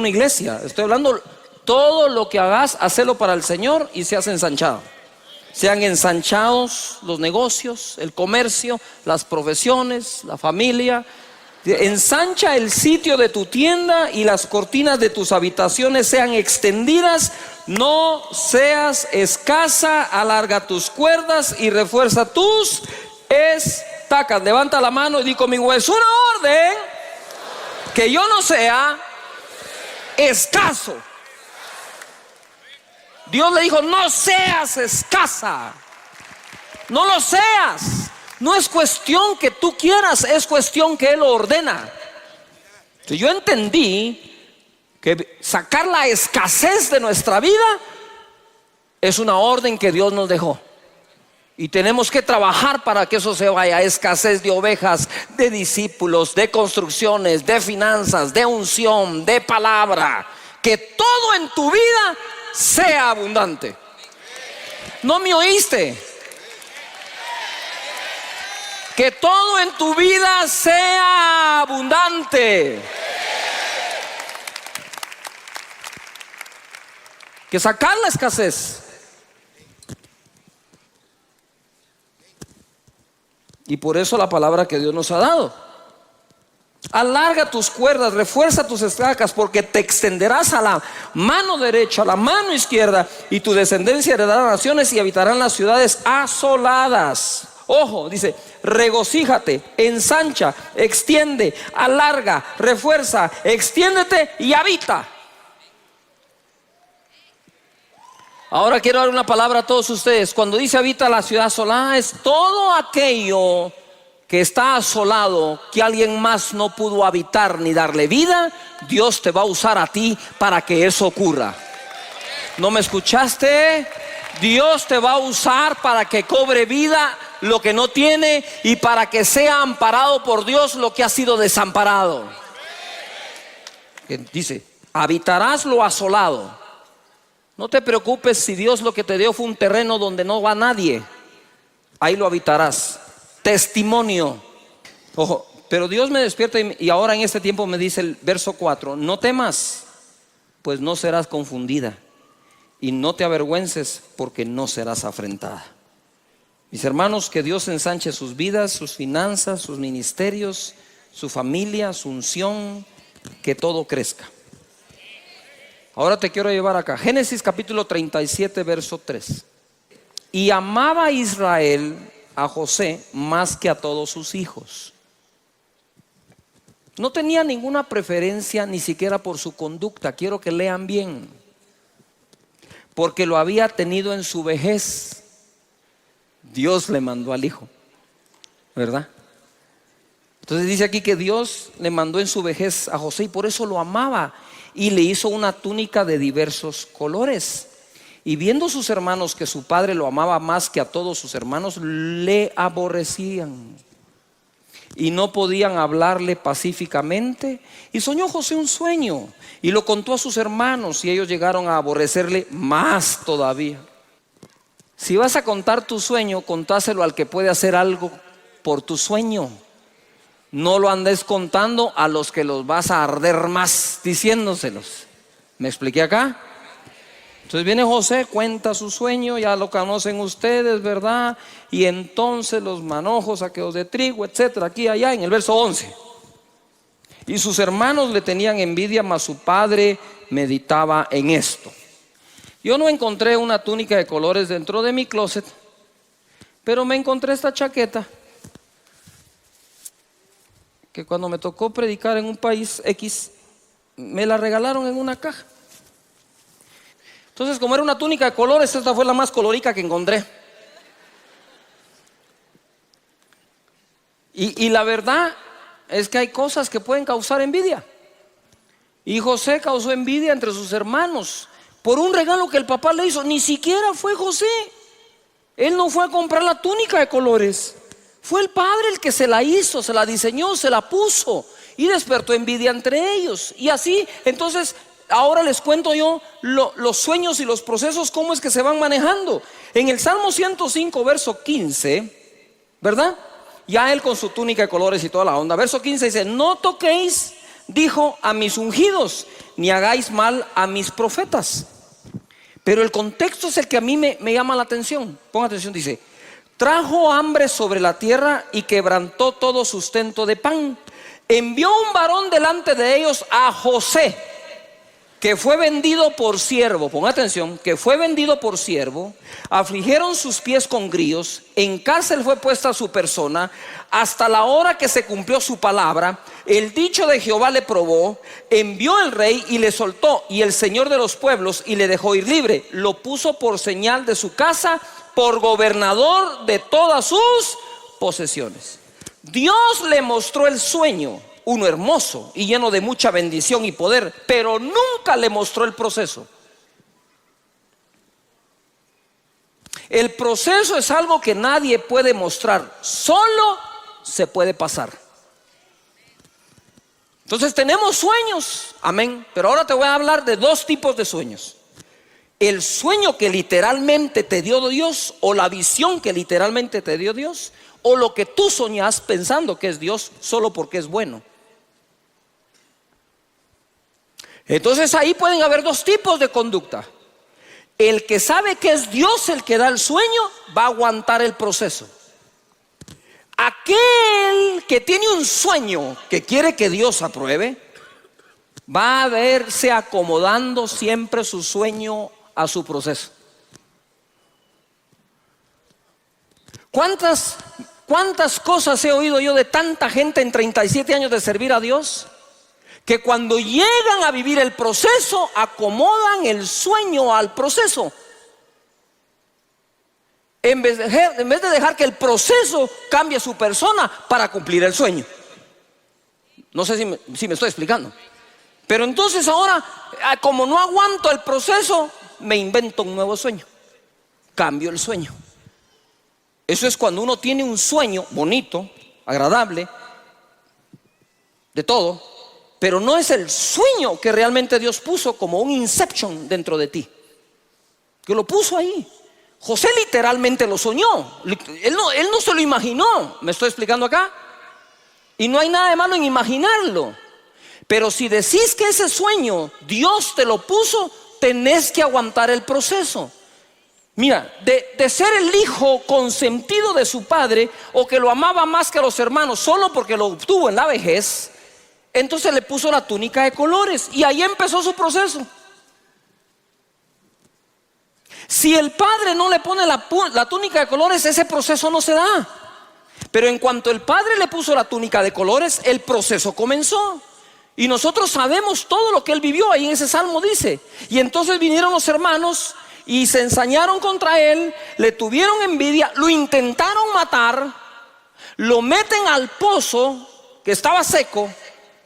una iglesia, estoy hablando todo lo que hagas, hacelo para el Señor y seas ensanchado. Sean ensanchados los negocios, el comercio, las profesiones, la familia. Ensancha el sitio de tu tienda y las cortinas de tus habitaciones sean extendidas. No seas escasa, alarga tus cuerdas y refuerza tus estacas. Levanta la mano y di conmigo: es una orden que yo no sea escaso. Dios le dijo: no seas escasa, no lo seas. No es cuestión que tú quieras, es cuestión que Él lo ordena. Entonces yo entendí que sacar la escasez de nuestra vida es una orden que Dios nos dejó. Y tenemos que trabajar para que eso se vaya. Escasez de ovejas, de discípulos, de construcciones, de finanzas, de unción, de palabra. Que todo en tu vida sea abundante. ¿No me oíste? Que todo en tu vida sea abundante. Que sacar la escasez. Y por eso la palabra que Dios nos ha dado: alarga tus cuerdas, refuerza tus estacas, porque te extenderás a la mano derecha, a la mano izquierda, y tu descendencia heredará naciones y habitarán las ciudades asoladas. Ojo, dice: regocíjate, ensancha, extiende, alarga, refuerza, extiéndete y habita. Ahora quiero dar una palabra a todos ustedes. Cuando dice habita la ciudad asolada, es todo aquello que está asolado, que alguien más no pudo habitar ni darle vida. Dios te va a usar a ti para que eso ocurra. ¿No me escuchaste? Dios te va a usar para que cobre vida lo que no tiene, y para que sea amparado por Dios lo que ha sido desamparado. Dice: habitarás lo asolado. No te preocupes si Dios lo que te dio fue un terreno donde no va nadie. Ahí lo habitarás. Testimonio. Ojo, pero Dios me despierta y ahora en este tiempo me dice el verso 4: no temas, pues no serás confundida, y no te avergüences, porque no serás afrentada. Mis hermanos, que Dios ensanche sus vidas, sus finanzas, sus ministerios, su familia, su unción, que todo crezca. Ahora te quiero llevar acá, Génesis capítulo 37, verso 3. Y amaba Israel a José más que a todos sus hijos. No tenía ninguna preferencia ni siquiera por su conducta. Quiero que lean bien. Porque lo había tenido en su vejez. Dios le mandó al hijo, ¿verdad? Entonces dice aquí que Dios le mandó en su vejez a José, y por eso lo amaba, y le hizo una túnica de diversos colores. Y viendo sus hermanos que su padre lo amaba más que a todos sus hermanos, le aborrecían y no podían hablarle pacíficamente. Y soñó José un sueño y lo contó a sus hermanos, y ellos llegaron a aborrecerle más todavía. Si vas a contar tu sueño, contáselo al que puede hacer algo por tu sueño. No lo andes contando a los que los vas a arder más diciéndoselos. ¿Me expliqué acá? Entonces viene José, cuenta su sueño, ya lo conocen ustedes, ¿verdad? Y entonces los manojos, saqueos de trigo, etcétera, aquí y allá, en el verso 11. Y sus hermanos le tenían envidia, mas su padre meditaba en esto. Yo no encontré una túnica de colores dentro de mi closet, pero me encontré esta chaqueta, que cuando me tocó predicar en un país X, me la regalaron en una caja. Entonces, como era una túnica de colores, esta fue la más colorica que encontré. Y la verdad es que hay cosas que pueden causar envidia. Y José causó envidia entre sus hermanos por un regalo que el papá le hizo. Ni siquiera fue José. Él no fue a comprar la túnica de colores. Fue el padre el que se la hizo, se la diseñó, se la puso, y despertó envidia entre ellos. Y así, entonces, ahora les cuento yo los sueños y los procesos, cómo es que se van manejando. En el Salmo 105, verso 15, ¿verdad? Ya él con su túnica de colores y toda la onda. Verso 15 dice: no toquéis dijo a mis ungidos, ni hagáis mal a mis profetas. Pero el contexto es el que a mí me llama la atención. Ponga atención, dice: trajo hambre sobre la tierra y quebrantó todo sustento de pan. Envió un varón delante de ellos, a José, que fue vendido por siervo. Ponga atención, que fue vendido por siervo. Afligieron sus pies con grillos, en cárcel fue puesta su persona, hasta la hora que se cumplió su palabra. El dicho de Jehová le probó, envió el rey y le soltó, y el Señor de los pueblos, y le dejó ir libre. Lo puso por señal de su casa, por gobernador de todas sus posesiones. Dios le mostró el sueño, uno hermoso y lleno de mucha bendición y poder, pero nunca le mostró el proceso. El proceso es algo que nadie puede mostrar, solo se puede pasar. Entonces tenemos sueños, amén, pero ahora te voy a hablar de dos tipos de sueños: el sueño que literalmente te dio Dios, o la visión que literalmente te dio Dios, o lo que tú soñas pensando que es Dios solo porque es bueno. Entonces ahí pueden haber dos tipos de conducta. El que sabe que es Dios el que da el sueño, va a aguantar el proceso. Aquel que tiene un sueño que quiere que Dios apruebe, va a verse acomodando siempre su sueño a su proceso. ¿Cuántas cosas he oído yo de tanta gente en 37 años de servir a Dios, que cuando llegan a vivir el proceso acomodan el sueño al proceso, en vez de dejar que el proceso cambie su persona para cumplir el sueño? No sé si me estoy explicando. Pero entonces ahora, como no aguanto el proceso, me invento un nuevo sueño, cambio el sueño. Eso es cuando uno tiene un sueño bonito, agradable, de todo, pero no es el sueño que realmente Dios puso como un inception dentro de ti, que lo puso ahí. José literalmente lo soñó, él no se lo imaginó. ¿Me estoy explicando acá? Y no hay nada de malo en imaginarlo, pero si decís que ese sueño Dios te lo puso, tenés que aguantar el proceso. Mira, de ser el hijo consentido de su padre, o que lo amaba más que a los hermanos solo porque lo obtuvo en la vejez, entonces le puso la túnica de colores y ahí empezó su proceso. Si el padre no le pone la túnica de colores, ese proceso no se da. Pero en cuanto el padre le puso la túnica de colores, el proceso comenzó. Y nosotros sabemos todo lo que él vivió. Ahí en ese salmo dice: y entonces vinieron los hermanos y se ensañaron contra él, le tuvieron envidia, lo intentaron matar, lo meten al pozo que estaba seco,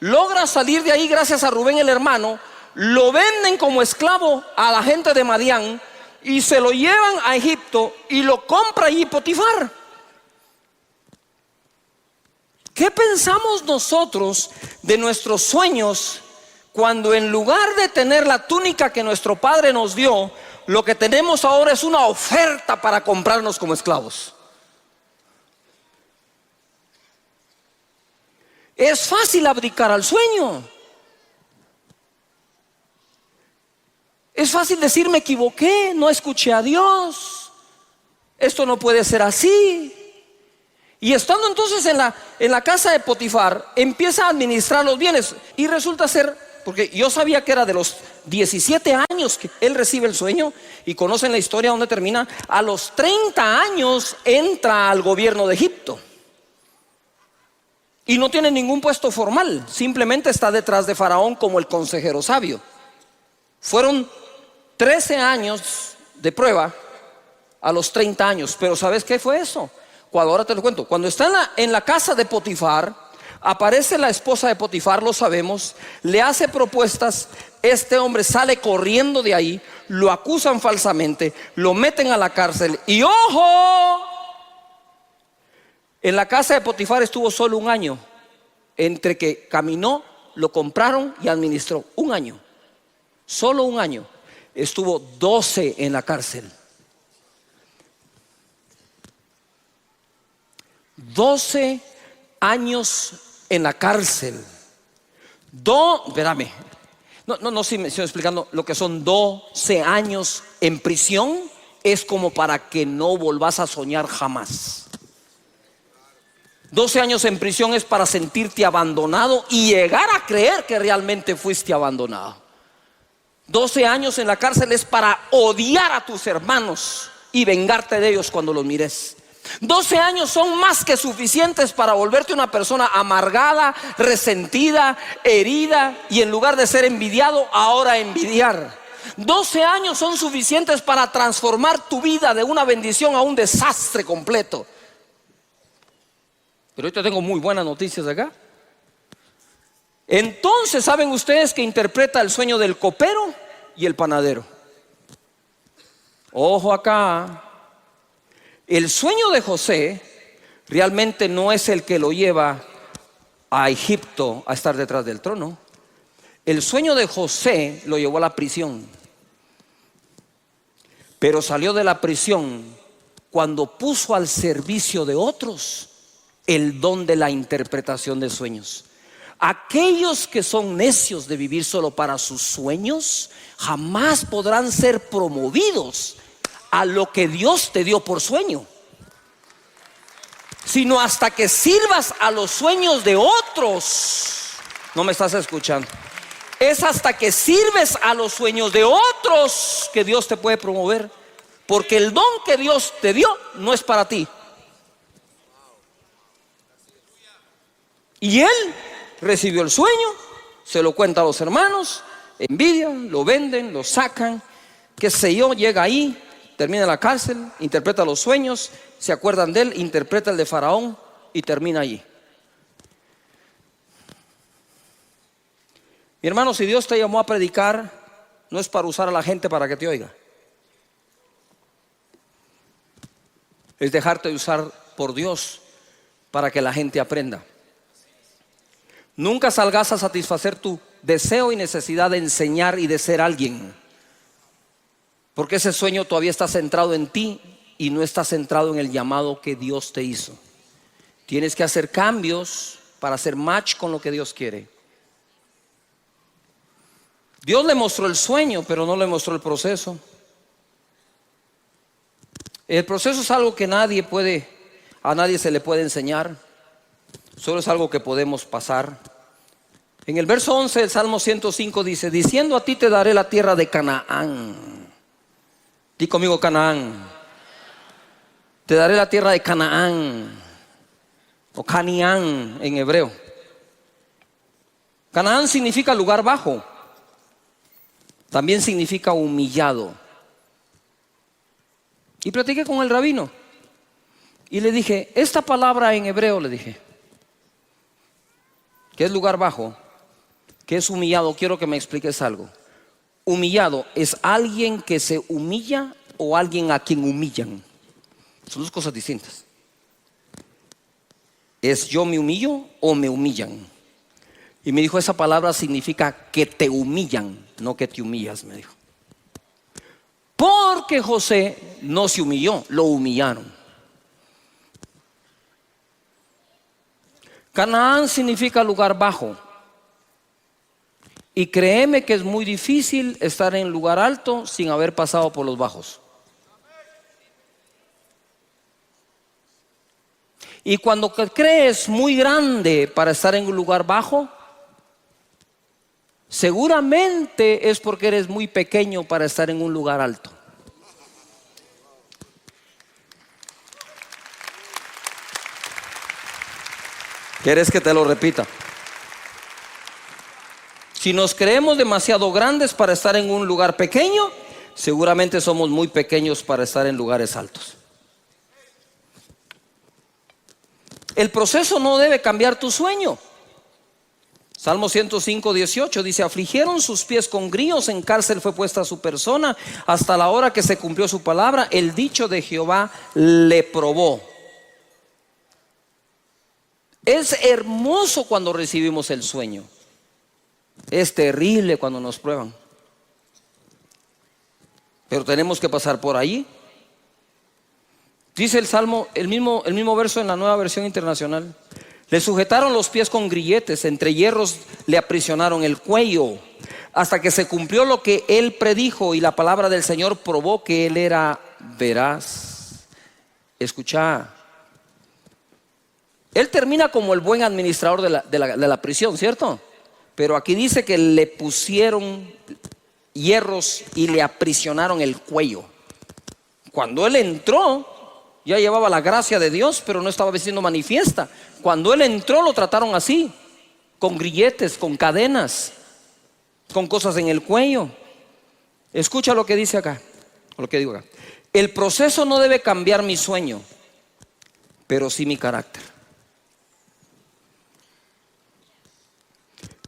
logra salir de ahí gracias a Rubén el hermano, lo venden como esclavo a la gente de Madián y se lo llevan a Egipto y lo compra allí Potifar. ¿Qué pensamos nosotros de nuestros sueños cuando en lugar de tener la túnica que nuestro padre nos dio, lo que tenemos ahora es una oferta para comprarnos como esclavos? Es fácil abdicar al sueño. Es fácil decir: me equivoqué, no escuché a Dios, esto no puede ser así. Y estando entonces en la casa de Potifar, empieza a administrar los bienes. Y resulta ser, porque yo sabía que era de los 17 años que él recibe el sueño, y conocen la historia donde termina. A los 30 años entra al gobierno de Egipto. Y no tiene ningún puesto formal, simplemente está detrás de Faraón como el consejero sabio. Fueron 13 años de prueba a los 30 años. Pero ¿sabes qué fue eso? Ahora te lo cuento. Cuando está en la casa de Potifar, aparece la esposa de Potifar, lo sabemos, le hace propuestas. Este hombre sale corriendo de ahí, lo acusan falsamente, lo meten a la cárcel. Y ¡ojo! En la casa de Potifar estuvo solo un año, entre que caminó, lo compraron y administró. Un año, solo un año. Estuvo 12 en la cárcel. 12 años en la cárcel. Espérame. No, sí me estoy explicando. Lo que son 12 años en prisión es como para que no volvás a soñar jamás. 12 años en prisión es para sentirte abandonado y llegar a creer que realmente fuiste abandonado. 12 años en la cárcel es para odiar a tus hermanos y vengarte de ellos cuando los mires. 12 años son más que suficientes para volverte una persona amargada, resentida, herida, y en lugar de ser envidiado, ahora envidiar. 12 años son suficientes para transformar tu vida de una bendición a un desastre completo. Pero ahorita tengo muy buenas noticias acá. Entonces, ¿saben ustedes que interpreta el sueño del copero y el panadero? Ojo acá. El sueño de José realmente no es el que lo lleva a Egipto a estar detrás del trono. El sueño de José lo llevó a la prisión. Pero salió de la prisión cuando puso al servicio de otros el don de la interpretación de sueños. Aquellos que son necios de vivir solo para sus sueños jamás podrán ser promovidos a lo que Dios te dio por sueño, sino hasta que sirvas a los sueños de otros. No me estás escuchando. Es hasta que sirves a los sueños de otros que Dios te puede promover, porque el don que Dios te dio no es para ti. Y él recibió el sueño, se lo cuenta a los hermanos, envidian, lo venden, lo sacan, qué sé yo, llega ahí, termina en la cárcel, interpreta los sueños, se acuerdan de él, interpreta el de Faraón y termina allí. Mi hermano, si Dios te llamó a predicar, no es para usar a la gente para que te oiga. Es dejarte usar por Dios para que la gente aprenda. Nunca salgas a satisfacer tu deseo y necesidad de enseñar y de ser alguien, porque ese sueño todavía está centrado en ti y no está centrado en el llamado que Dios te hizo. Tienes que hacer cambios para hacer match con lo que Dios quiere. Dios le mostró el sueño, pero no le mostró el proceso. El proceso es algo que a nadie se le puede enseñar. Solo es algo que podemos pasar. En el verso 11 del Salmo 105 dice: diciendo a ti te daré la tierra de Canaán. Di conmigo Canaán. Te daré la tierra de Canaán, o Canián en hebreo. Canaán significa lugar bajo. También significa humillado. Y platiqué con el rabino y le dije, esta palabra en hebreo, le dije, que es lugar bajo, que es humillado, quiero que me expliques algo. Humillado, ¿es alguien que se humilla o alguien a quien humillan? Son dos cosas distintas. ¿Es yo me humillo o me humillan? Y me dijo, esa palabra significa que te humillan, no que te humillas, me dijo. Porque José no se humilló, lo humillaron. Canaán significa lugar bajo. Y créeme que es muy difícil estar en lugar alto sin haber pasado por los bajos. Y cuando crees muy grande para estar en un lugar bajo, seguramente es porque eres muy pequeño para estar en un lugar alto. ¿Quieres que te lo repita? Si nos creemos demasiado grandes para estar en un lugar pequeño, seguramente somos muy pequeños para estar en lugares altos. El proceso no debe cambiar tu sueño. Salmo 105, 18 dice: afligieron sus pies con grillos, en cárcel fue puesta su persona, hasta la hora que se cumplió su palabra, el dicho de Jehová le probó. Es hermoso cuando recibimos el sueño. Es terrible cuando nos prueban. Pero tenemos que pasar por ahí. Dice el Salmo, el mismo verso en la Nueva Versión Internacional: Le sujetaron los pies con grilletes, entre hierros le aprisionaron el cuello, hasta que se cumplió lo que él predijo, y la palabra del Señor probó que él era veraz. Escucha, él termina como el buen administrador de la prisión, ¿cierto? Pero aquí dice que le pusieron hierros y le aprisionaron el cuello. Cuando él entró, ya llevaba la gracia de Dios, pero no estaba siendo manifiesta. Cuando él entró, lo trataron así, con grilletes, con cadenas, con cosas en el cuello. Escucha lo que dice acá, lo que digo acá. El proceso no debe cambiar mi sueño, pero sí mi carácter.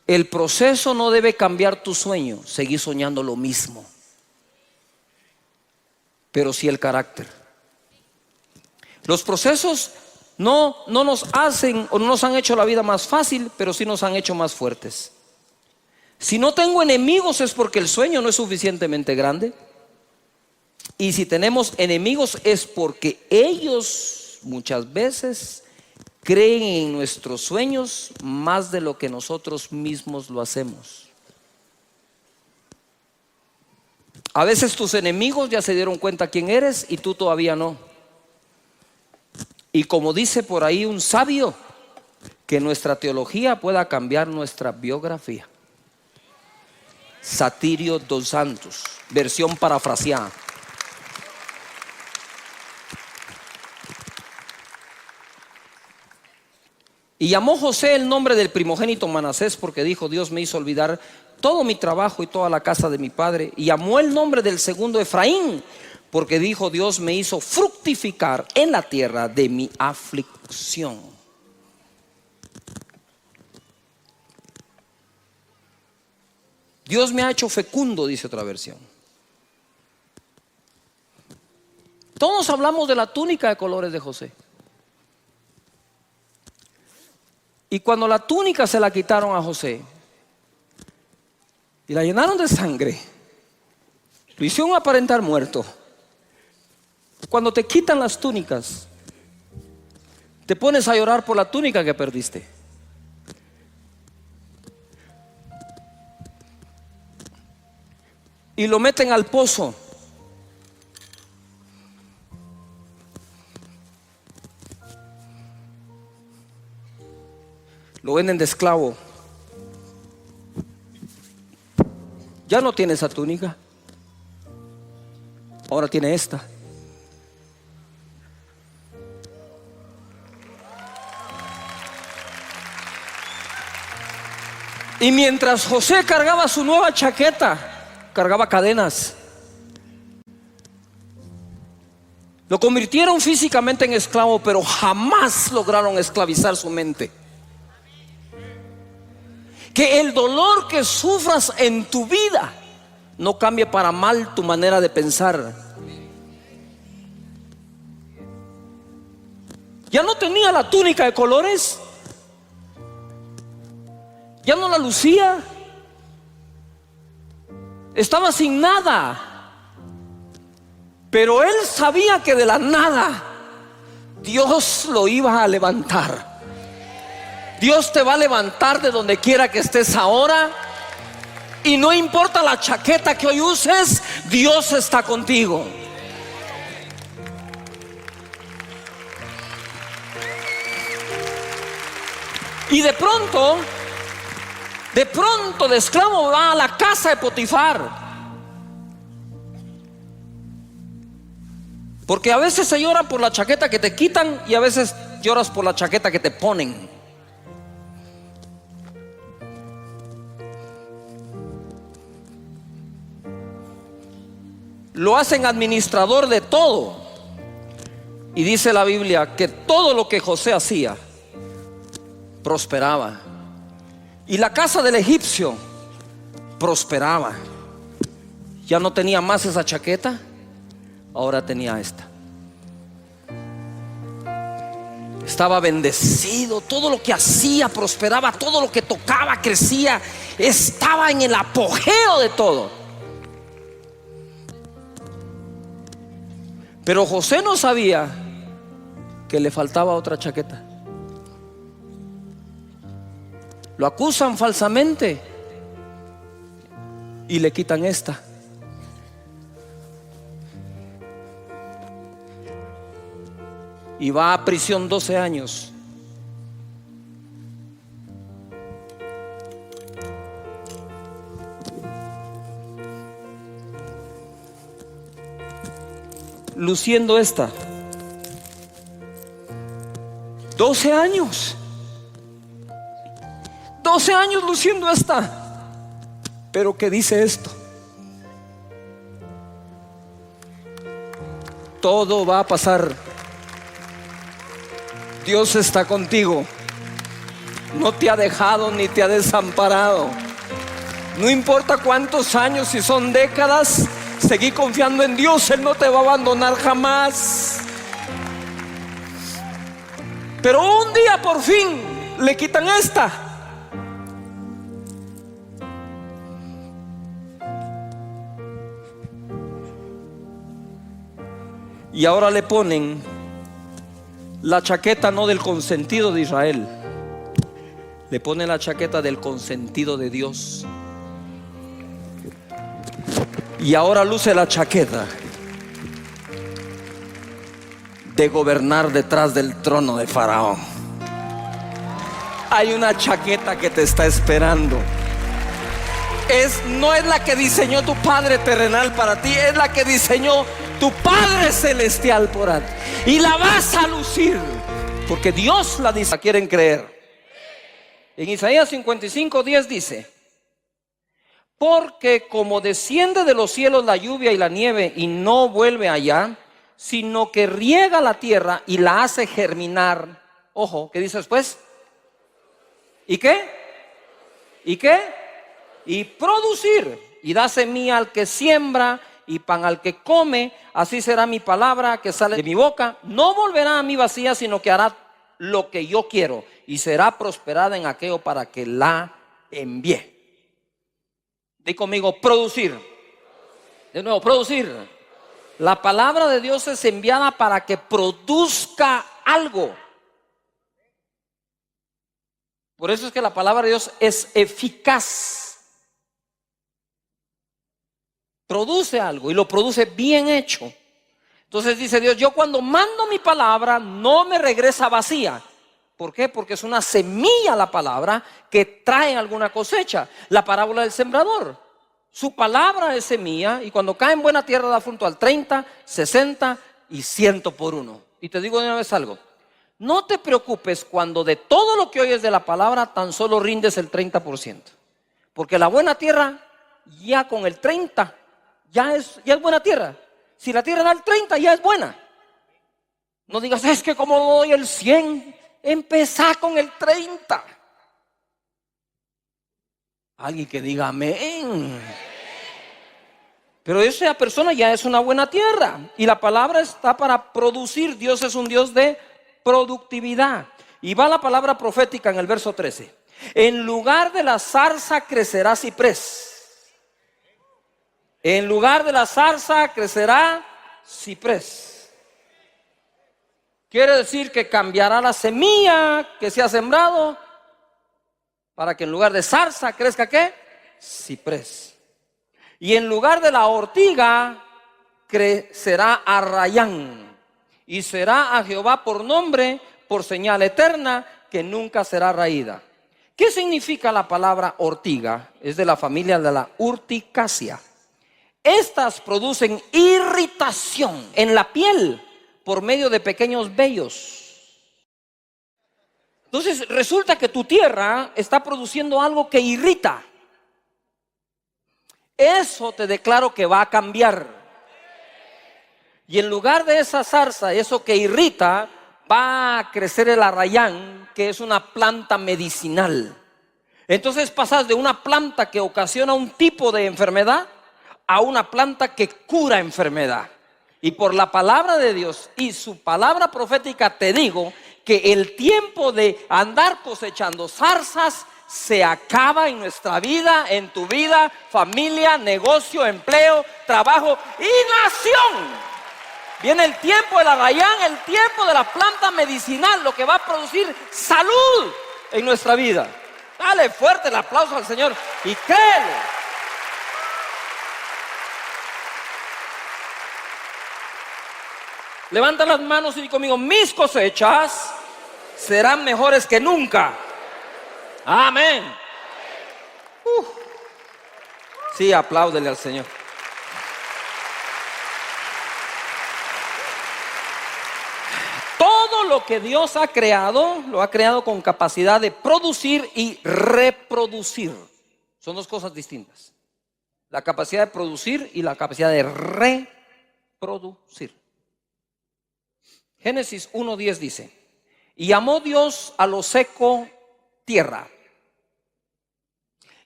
El proceso no debe cambiar tu sueño, seguir soñando lo mismo, pero sí el carácter. Los procesos no nos hacen o no nos han hecho la vida más fácil, pero sí nos han hecho más fuertes. Si no tengo enemigos es porque el sueño no es suficientemente grande. Y si tenemos enemigos es porque ellos muchas veces creen en nuestros sueños más de lo que nosotros mismos lo hacemos. A veces tus enemigos ya se dieron cuenta quién eres y tú todavía no. Y como dice por ahí un sabio, que nuestra teología pueda cambiar nuestra biografía. Satirio dos Santos, versión parafraseada. Y llamó José el nombre del primogénito Manasés, porque dijo: Dios me hizo olvidar todo mi trabajo y toda la casa de mi padre. Y llamó el nombre del segundo Efraín, porque dijo: Dios me hizo fructificar en la tierra de mi aflicción. Dios me ha hecho fecundo, dice otra versión. Todos hablamos de la túnica de colores de José. Y cuando la túnica se la quitaron a José y la llenaron de sangre, lo hicieron aparentar muerto. Cuando te quitan las túnicas, te pones a llorar por la túnica que perdiste. Y lo meten al pozo. Lo venden de esclavo. Ya no tiene esa túnica, ahora tiene esta. Y mientras José cargaba su nueva chaqueta, cargaba cadenas. Lo convirtieron físicamente en esclavo, pero jamás lograron esclavizar su mente. Que el dolor que sufras en tu vida no cambie para mal tu manera de pensar. Ya no tenía la túnica de colores, ya no la lucía, estaba sin nada. Pero él sabía que de la nada Dios lo iba a levantar. Dios te va a levantar de donde quiera que estés ahora. Y no importa la chaqueta que hoy uses, Dios está contigo. Y de pronto de esclavo va a la casa de Potifar. Porque a veces se llora por la chaqueta que te quitan y a veces lloras por la chaqueta que te ponen. Lo hacen administrador de todo. Y dice la Biblia que todo lo que José hacía prosperaba. Y la casa del egipcio prosperaba. Ya no tenía más esa chaqueta, ahora tenía esta. Estaba bendecido, todo lo que hacía prosperaba, todo lo que tocaba crecía, estaba en el apogeo de todo. Pero José no sabía que le faltaba otra chaqueta. Lo acusan falsamente y le quitan esta. Y va a prisión 12 años. Luciendo esta. 12 años. 12 años luciendo esta. Pero ¿qué dice esto? Todo va a pasar. Dios está contigo. No te ha dejado ni te ha desamparado. No importa cuántos años, si son décadas, seguí confiando en Dios. Él no te va a abandonar jamás. Pero un día por fin le quitan esta. Y ahora le ponen la chaqueta no del consentido de Israel, le ponen la chaqueta del consentido de Dios. Y ahora luce la chaqueta de gobernar detrás del trono de Faraón. Hay una chaqueta que te está esperando. No es la que diseñó tu Padre terrenal para ti, es la que diseñó tu Padre celestial por ti. Y la vas a lucir, porque Dios la dice. ¿Quieren creer? En Isaías 55:10 dice: porque como desciende de los cielos la lluvia y la nieve y no vuelve allá, sino que riega la tierra y la hace germinar. Ojo, ¿qué dice después? ¿Y qué? ¿Y qué? Y producir, y da semilla al que siembra y pan al que come, así será mi palabra que sale de mi boca. No volverá a mí vacía, sino que hará lo que yo quiero y será prosperada en aquello para que la envíe. Di conmigo, producir. De nuevo, producir. La palabra de Dios es enviada para que produzca algo. Por eso es que la palabra de Dios es eficaz. Produce algo y lo produce bien hecho. Entonces dice Dios: yo cuando mando mi palabra no me regresa vacía. ¿Por qué? Porque es una semilla la palabra que trae alguna cosecha. La parábola del sembrador, su palabra es semilla y cuando cae en buena tierra da fruto al 30, 60 y 100 por uno. Y te digo de una vez algo: no te preocupes cuando de todo lo que oyes de la palabra tan solo rindes el 30%. Porque la buena tierra ya con el 30 ya es buena tierra. Si la tierra da el 30 ya es buena. No digas: es que como doy el 100, empezá con el 30. Alguien que diga amén. Pero esa persona ya es una buena tierra. Y la palabra está para producir. Dios es un Dios de productividad. Y va la palabra profética en el verso 13: en lugar de la zarza crecerá ciprés. En lugar de la zarza crecerá ciprés. Quiere decir que cambiará la semilla que se ha sembrado para que en lugar de zarza crezca ¿qué? Ciprés. Y en lugar de la ortiga crecerá arrayán. Y será a Jehová por nombre, por señal eterna, que nunca será raída. ¿Qué significa la palabra ortiga? Es de la familia de la urticacia. Estas producen irritación en la piel por medio de pequeños vellos. Entonces resulta que tu tierra está produciendo algo que irrita. Eso te declaro que va a cambiar. Y en lugar de esa zarza, eso que irrita, va a crecer el arrayán, que es una planta medicinal. Entonces pasas de una planta que ocasiona un tipo de enfermedad a una planta que cura enfermedad. Y por la palabra de Dios y su palabra profética te digo que el tiempo de andar cosechando zarzas se acaba en nuestra vida, en tu vida, familia, negocio, empleo, trabajo y nación. Viene el tiempo del arrayán, el tiempo de la planta medicinal, lo que va a producir salud en nuestra vida. Dale fuerte el aplauso al Señor y créele. Levanta las manos y di conmigo: mis cosechas serán mejores que nunca. Amén. Sí, apláudele al Señor. Todo lo que Dios ha creado, lo ha creado con capacidad de producir y reproducir. Son dos cosas distintas: la capacidad de producir y la capacidad de reproducir. Génesis 1:10 dice: y llamó Dios a lo seco tierra,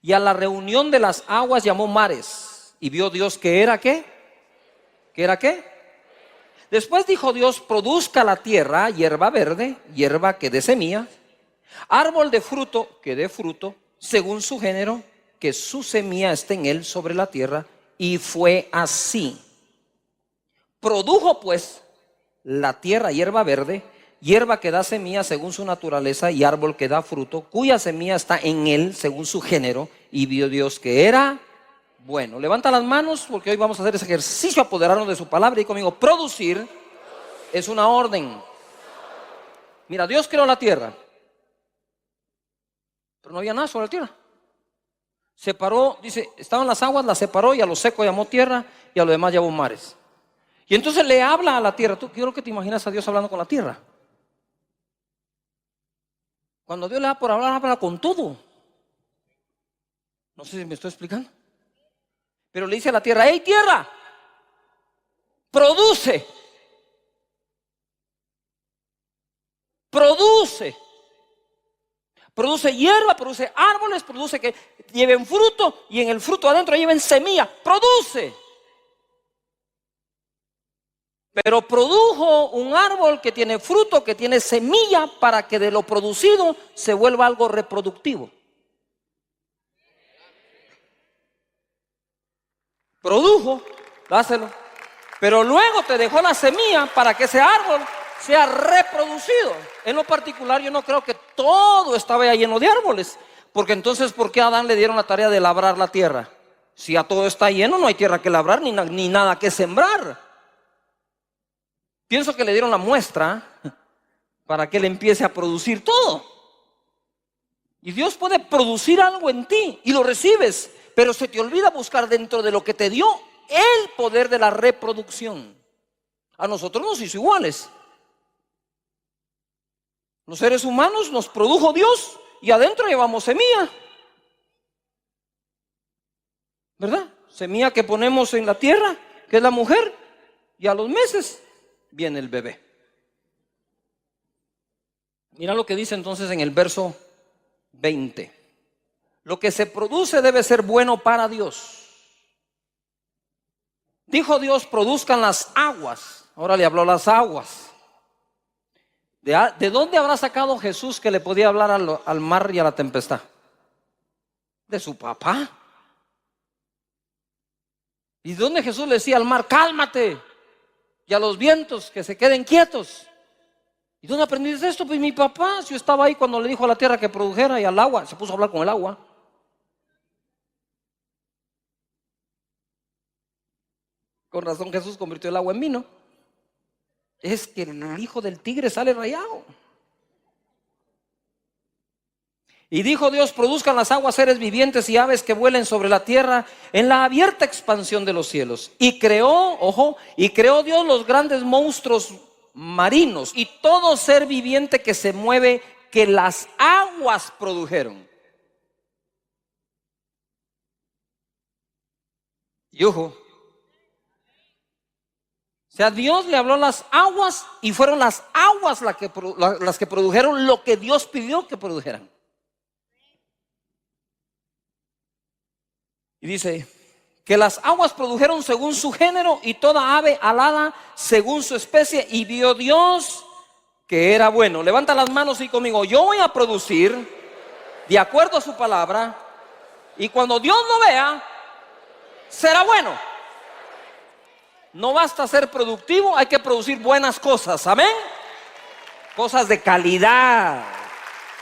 y a la reunión de las aguas llamó mares. Y vio Dios que era ¿qué? ¿Que era qué? Después dijo Dios: produzca la tierra hierba verde, hierba que dé semilla, árbol de fruto que dé fruto, según su género, que su semilla esté en él sobre la tierra. Y fue así. Produjo pues la tierra hierba verde, hierba que da semilla según su naturaleza, y árbol que da fruto, cuya semilla está en él según su género. Y vio Dios que era bueno. Levanta las manos, porque hoy vamos a hacer ese ejercicio, apoderarnos de su palabra. Y conmigo: producir es una orden. Mira, Dios creó la tierra, pero no había nada sobre la tierra. Separó, dice, estaban las aguas, las separó, y a lo seco llamó tierra, y a lo demás llamó mares. Y entonces le habla a la tierra. Tú quiero que te imaginas a Dios hablando con la tierra. Cuando Dios le da por hablar, habla con todo. No sé si me estoy explicando. Pero le dice a la tierra: hey tierra, produce. Produce. Produce hierba, produce árboles, produce que lleven fruto, y en el fruto adentro lleven semilla. Produce. Pero produjo un árbol que tiene fruto, que tiene semilla, para que de lo producido se vuelva algo reproductivo. Produjo, dáselo. Pero luego te dejó la semilla para que ese árbol sea reproducido. En lo particular, yo no creo que todo estaba ya lleno de árboles, porque entonces, ¿por qué a Adán le dieron la tarea de labrar la tierra? Si ya todo está lleno, no hay tierra que labrar ni nada que sembrar. Pienso que le dieron la muestra para que él empiece a producir todo. Y Dios puede producir algo en ti y lo recibes, pero se te olvida buscar dentro de lo que te dio el poder de la reproducción. A nosotros nos hizo iguales. Los seres humanos nos produjo Dios y adentro llevamos semilla, ¿verdad? Semilla que ponemos en la tierra, que es la mujer, y a los meses viene el bebé. Mira lo que dice entonces en el verso 20: lo que se produce debe ser bueno para Dios. Dijo Dios: produzcan las aguas. Ahora le habló a las aguas. ¿De dónde habrá sacado Jesús que le podía hablar al mar y a la tempestad? De su papá. ¿Y dónde Jesús le decía al mar: cálmate? Y a los vientos, que se queden quietos. ¿Y dónde aprendiste esto? Pues mi papá, si yo estaba ahí cuando le dijo a la tierra que produjera, y al agua, se puso a hablar con el agua. Con razón Jesús convirtió el agua en vino. Es que el hijo del tigre sale rayado. Y dijo Dios: produzcan las aguas seres vivientes y aves que vuelen sobre la tierra en la abierta expansión de los cielos. Y creó, ojo, y creó Dios los grandes monstruos marinos y todo ser viviente que se mueve, que las aguas produjeron. Y ojo, o sea, Dios le habló a las aguas y fueron las aguas las que produjeron lo que Dios pidió que produjeran. Y dice que las aguas produjeron según su género, y toda ave alada según su especie. Y vio Dios que era bueno. Levanta las manos y conmigo: yo voy a producir de acuerdo a su palabra, y cuando Dios lo vea, será bueno. No basta ser productivo, hay que producir buenas cosas. Amén. Cosas de calidad,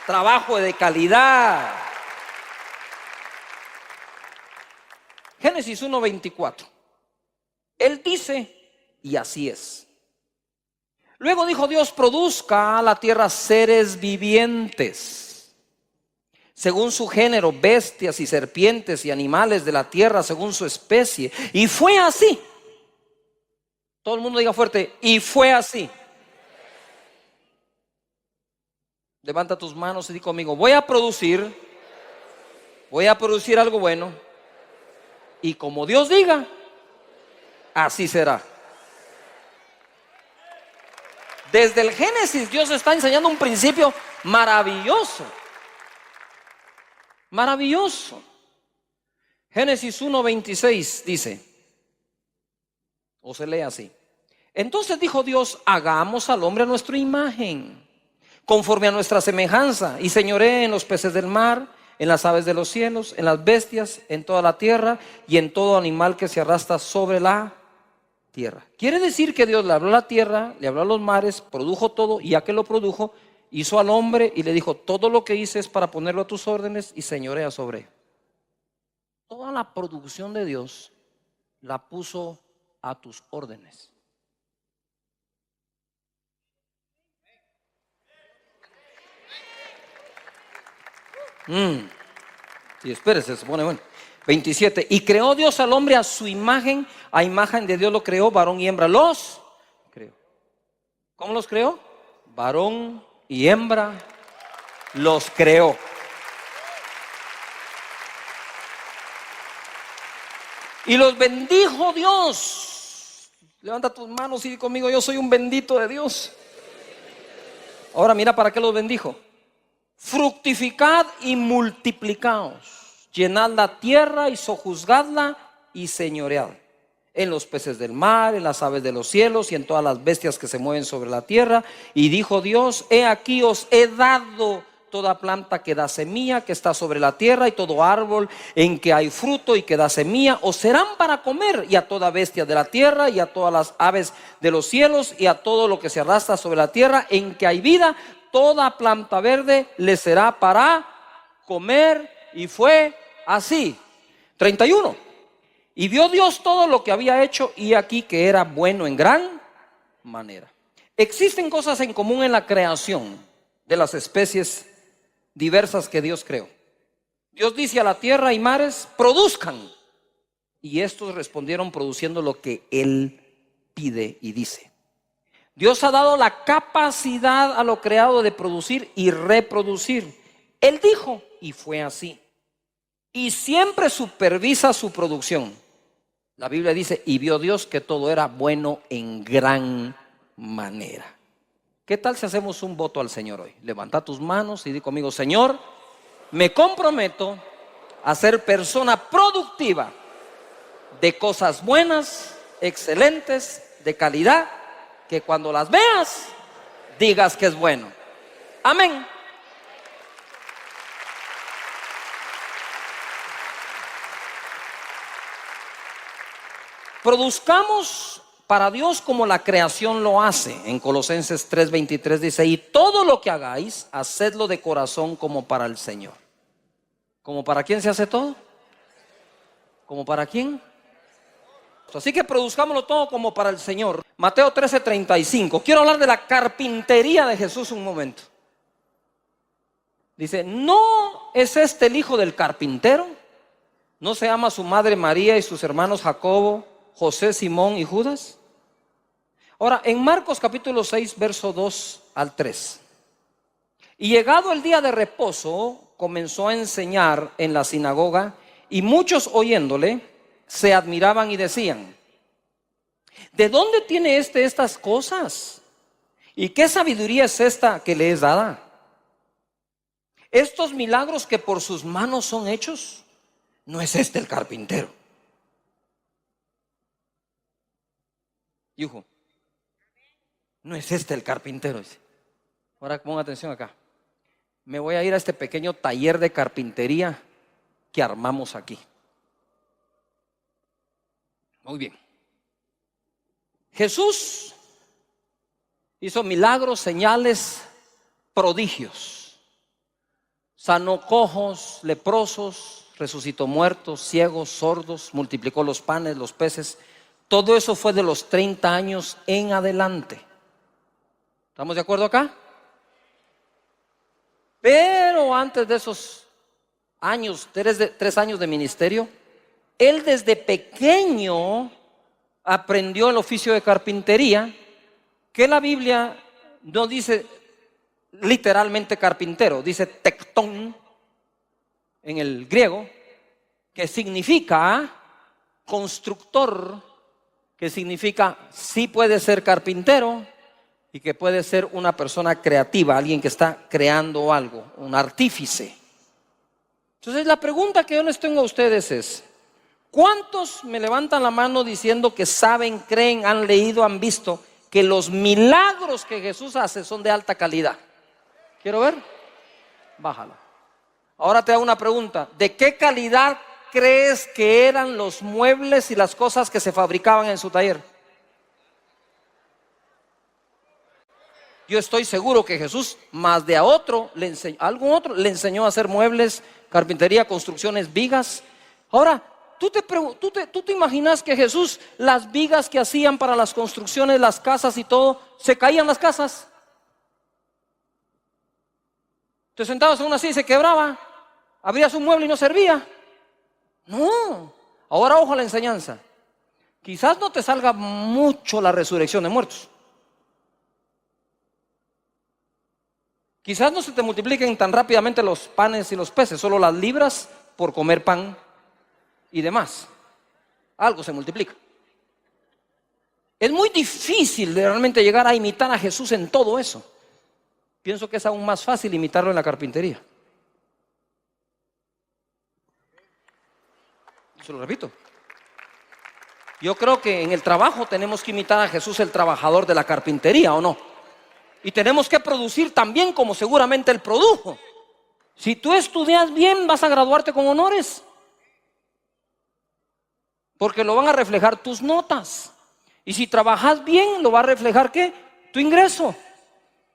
trabajo de calidad, Génesis 1:24. Él dice, y así es. Luego dijo Dios: produzca la tierra seres vivientes, según su género, bestias y serpientes y animales de la tierra según su especie. Y fue así. Todo el mundo diga fuerte: y fue así. Levanta tus manos y di conmigo: voy a producir algo bueno, y como Dios diga, así será. Desde el Génesis Dios está enseñando un principio maravilloso. Maravilloso. Génesis 1:26 dice, o se lee así: entonces dijo Dios: hagamos al hombre a nuestra imagen, conforme a nuestra semejanza, y señoree en los peces del mar, en las aves de los cielos, en las bestias, en toda la tierra y en todo animal que se arrastra sobre la tierra. Quiere decir que Dios le habló a la tierra, le habló a los mares, produjo todo, y ya que lo produjo, hizo al hombre y le dijo: todo lo que hice es para ponerlo a tus órdenes y señorea sobre él. Toda la producción de Dios la puso a tus órdenes. Sí, espérese, se pone bueno. 27. Y creó Dios al hombre a su imagen, a imagen de Dios lo creó, varón y hembra los creó. ¿Cómo los creó? Varón y hembra los creó. Y los bendijo Dios. Levanta tus manos y di conmigo: yo soy un bendito de Dios. Ahora mira para qué los bendijo: fructificad y multiplicaos, llenad la tierra y sojuzgadla y señoread en los peces del mar, en las aves de los cielos y en todas las bestias que se mueven sobre la tierra. Y dijo Dios: he aquí os he dado toda planta que da semilla que está sobre la tierra, y todo árbol en que hay fruto y que da semilla os serán para comer, y a toda bestia de la tierra y a todas las aves de los cielos y a todo lo que se arrastra sobre la tierra en que hay vida, toda planta verde le será para comer. Y fue así. 31. Y vio Dios todo lo que había hecho, y aquí que era bueno en gran manera. Existen cosas en común en la creación de las especies diversas que Dios creó. Dios dice a la tierra y mares: produzcan, y estos respondieron produciendo lo que Él pide y dice. Dios ha dado la capacidad a lo creado de producir y reproducir. Él dijo, y fue así. Y siempre supervisa su producción. La Biblia dice: y vio Dios que todo era bueno en gran manera. ¿Qué tal si hacemos un voto al Señor hoy? Levanta tus manos y di conmigo: Señor, me comprometo a ser persona productiva de cosas buenas, excelentes, de calidad, que cuando las veas digas que es bueno. Amén. Produzcamos para Dios como la creación lo hace. En Colosenses 3:23 dice: y todo lo que hagáis, hacedlo de corazón como para el Señor. ¿Como para quién se hace todo? ¿Como para quién? Así que produzcámoslo todo como para el Señor. Mateo 13:35. Quiero hablar de la carpintería de Jesús un momento. Dice: ¿no es este el hijo del carpintero? ¿No se llama su madre María y sus hermanos Jacobo, José, Simón y Judas? Ahora, en Marcos capítulo 6, verso 2 al 3. Y llegado el día de reposo, comenzó a enseñar en la sinagoga, y muchos oyéndole se admiraban y decían: ¿de dónde tiene estas cosas? ¿Y qué sabiduría es esta que le es dada? Estos milagros que por sus manos son hechos, ¿no es este el carpintero? Hijo, ¿no es este el carpintero? Ahora ponga atención acá. Me voy a ir a este pequeño taller de carpintería que armamos aquí. Muy bien. Jesús hizo milagros, señales, prodigios. Sanó cojos, leprosos, resucitó muertos, ciegos, sordos, multiplicó los panes, los peces. Todo eso fue de los 30 años en adelante. ¿Estamos de acuerdo acá? Pero antes de esos años, 3 años de ministerio, él desde pequeño aprendió el oficio de carpintería, que la Biblia no dice literalmente carpintero, dice tectón en el griego, que significa constructor, que significa sí puede ser carpintero y que puede ser una persona creativa, alguien que está creando algo, un artífice. Entonces la pregunta que yo les tengo a ustedes es: ¿cuántos me levantan la mano diciendo que saben, creen, han leído, han visto que los milagros que Jesús hace son de alta calidad? ¿Quiero ver? Bájala. Ahora te hago una pregunta: ¿de qué calidad crees que eran los muebles y las cosas que se fabricaban en su taller? Yo estoy seguro que Jesús, más de a otro, algún otro le enseñó a hacer muebles, carpintería, construcciones, vigas. Ahora, ¿tú te imaginas que Jesús, las vigas que hacían para las construcciones, las casas y todo, se caían las casas? Te sentabas en una silla y se quebraba, abrías un mueble y no servía. No. Ahora ojo a la enseñanza. Quizás no te salga mucho la resurrección de muertos. Quizás no se te multipliquen tan rápidamente los panes y los peces, solo las libras por comer pan y demás. Algo se multiplica. Es muy difícil de realmente llegar a imitar a Jesús en todo eso. Pienso que es aún más fácil imitarlo en la carpintería. Se lo repito. Yo creo que en el trabajo tenemos que imitar a Jesús, el trabajador de la carpintería, ¿o no? Y tenemos que producir también como seguramente Él produjo. Si tú estudias bien, vas a graduarte con honores, porque lo van a reflejar tus notas. Y si trabajas bien, lo va a reflejar ¿qué? Tu ingreso.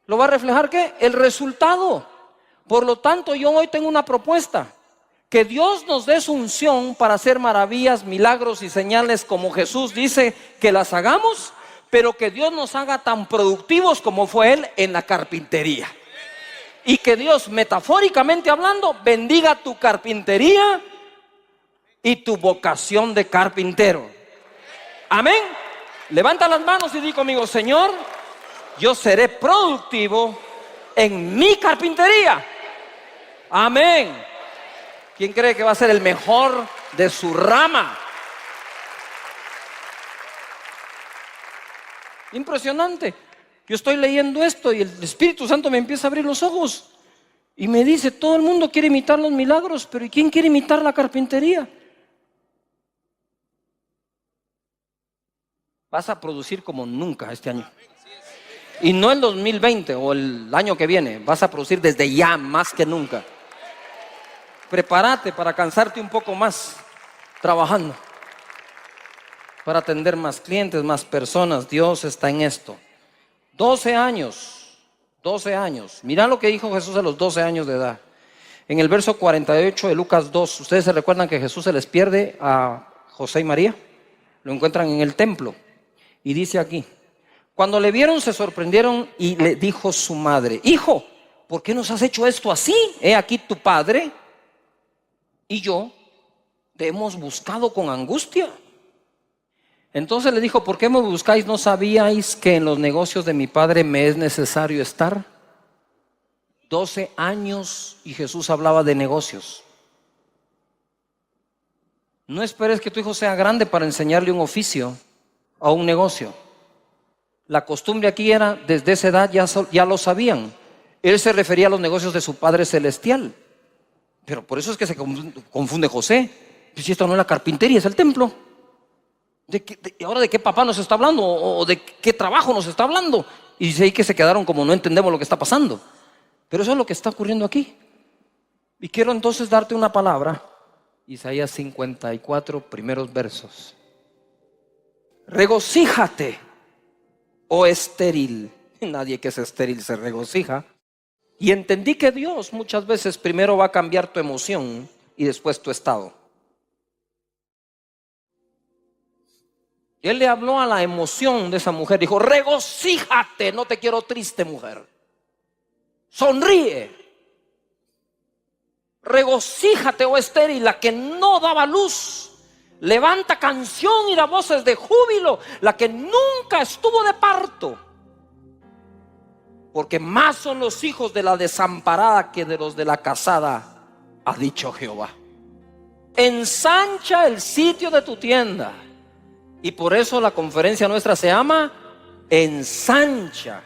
Lo va a reflejar ¿qué? El resultado. Por lo tanto, yo hoy tengo una propuesta: que Dios nos dé su unción para hacer maravillas, milagros y señales como Jesús dice que las hagamos, pero que Dios nos haga tan productivos como fue Él en la carpintería. Y que Dios, metafóricamente hablando, bendiga tu carpintería y tu vocación de carpintero. Amén. Levanta las manos y di conmigo: Señor, yo seré productivo en mi carpintería. Amén. ¿Quién cree que va a ser el mejor de su rama? Impresionante. Yo estoy leyendo esto y el Espíritu Santo me empieza a abrir los ojos y me dice: todo el mundo quiere imitar los milagros, pero ¿y quién quiere imitar la carpintería? Vas a producir como nunca este año. Y no el 2020 o el año que viene. Vas a producir desde ya más que nunca. Prepárate para cansarte un poco más trabajando, para atender más clientes, más personas. Dios está en esto. 12 años. Mira lo que dijo Jesús a los 12 años de edad. En el verso 48 de Lucas 2, ¿ustedes se recuerdan que Jesús se les pierde a José y María? Lo encuentran en el templo. Y dice aquí: cuando le vieron se sorprendieron y le dijo su madre: hijo, ¿por qué nos has hecho esto así? He aquí tu padre y yo te hemos buscado con angustia. Entonces le dijo: ¿por qué me buscáis? ¿No sabíais que en los negocios de mi padre me es necesario estar? 12 años y Jesús hablaba de negocios. No esperes que tu hijo sea grande para enseñarle un oficio o un negocio. La costumbre aquí era, desde esa edad ya lo sabían. Él se refería a los negocios de su Padre Celestial. Pero por eso es que se confunde José. Si esto no es la carpintería, es el templo. ¿Ahora de qué papá nos está hablando? ¿O de qué trabajo nos está hablando? Y dice ahí que se quedaron como no entendemos lo que está pasando. Pero eso es lo que está ocurriendo aquí. Y quiero entonces darte una palabra. Isaías 54, primeros versos. Regocíjate, oh estéril. Nadie que es estéril se regocija. Y entendí que Dios muchas veces primero va a cambiar tu emoción y después tu estado. Él le habló a la emoción de esa mujer. Dijo: regocíjate, no te quiero triste, mujer. Sonríe. Regocíjate, oh estéril, la que no daba luz. Levanta canción y da voces de júbilo, la que nunca estuvo de parto. Porque más son los hijos de la desamparada que de los de la casada, ha dicho Jehová. Ensancha el sitio de tu tienda. Y por eso la conferencia nuestra se llama Ensancha.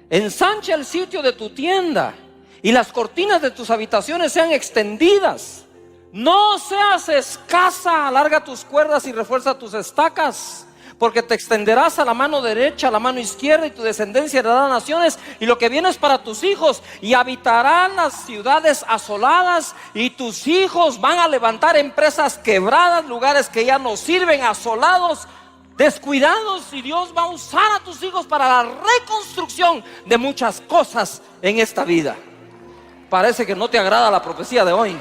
Ensancha el sitio de tu tienda y las cortinas de tus habitaciones sean extendidas. No seas escasa, alarga tus cuerdas y refuerza tus estacas, porque te extenderás a la mano derecha, a la mano izquierda, y tu descendencia heredará naciones, y lo que viene es para tus hijos, y habitarán las ciudades asoladas, y tus hijos van a levantar empresas quebradas, lugares que ya no sirven, asolados, descuidados, y Dios va a usar a tus hijos para la reconstrucción de muchas cosas en esta vida. Parece que no te agrada la profecía de hoy,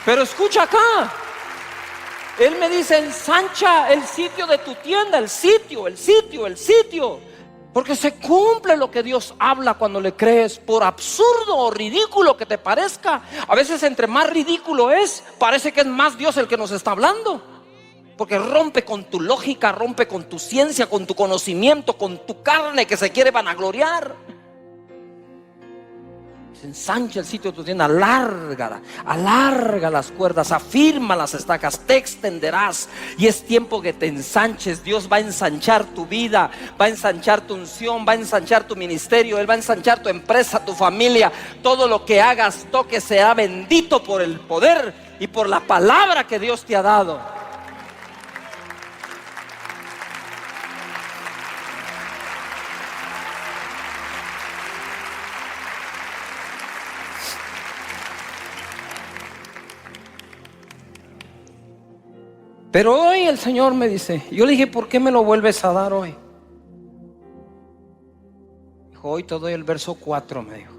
pero escucha acá. Él me dice: ensancha el sitio de tu tienda. El sitio. Porque se cumple lo que Dios habla cuando le crees. Por absurdo o ridículo que te parezca. A veces entre más ridículo es, parece que es más Dios el que nos está hablando. Porque rompe con tu lógica, rompe con tu ciencia, con tu conocimiento, con tu carne que se quiere vanagloriar. Ensancha el sitio de tu tienda, alarga las cuerdas, afirma las estacas, te extenderás. Y es tiempo que te ensanches. Dios va a ensanchar tu vida, va a ensanchar tu unción, va a ensanchar tu ministerio. Él va a ensanchar tu empresa, tu familia. Todo lo que hagas, toque, sea bendito por el poder y por la palabra que Dios te ha dado. Pero hoy el Señor me dice, yo le dije: ¿por qué me lo vuelves a dar hoy? Dijo: hoy te doy el verso 4, me dijo.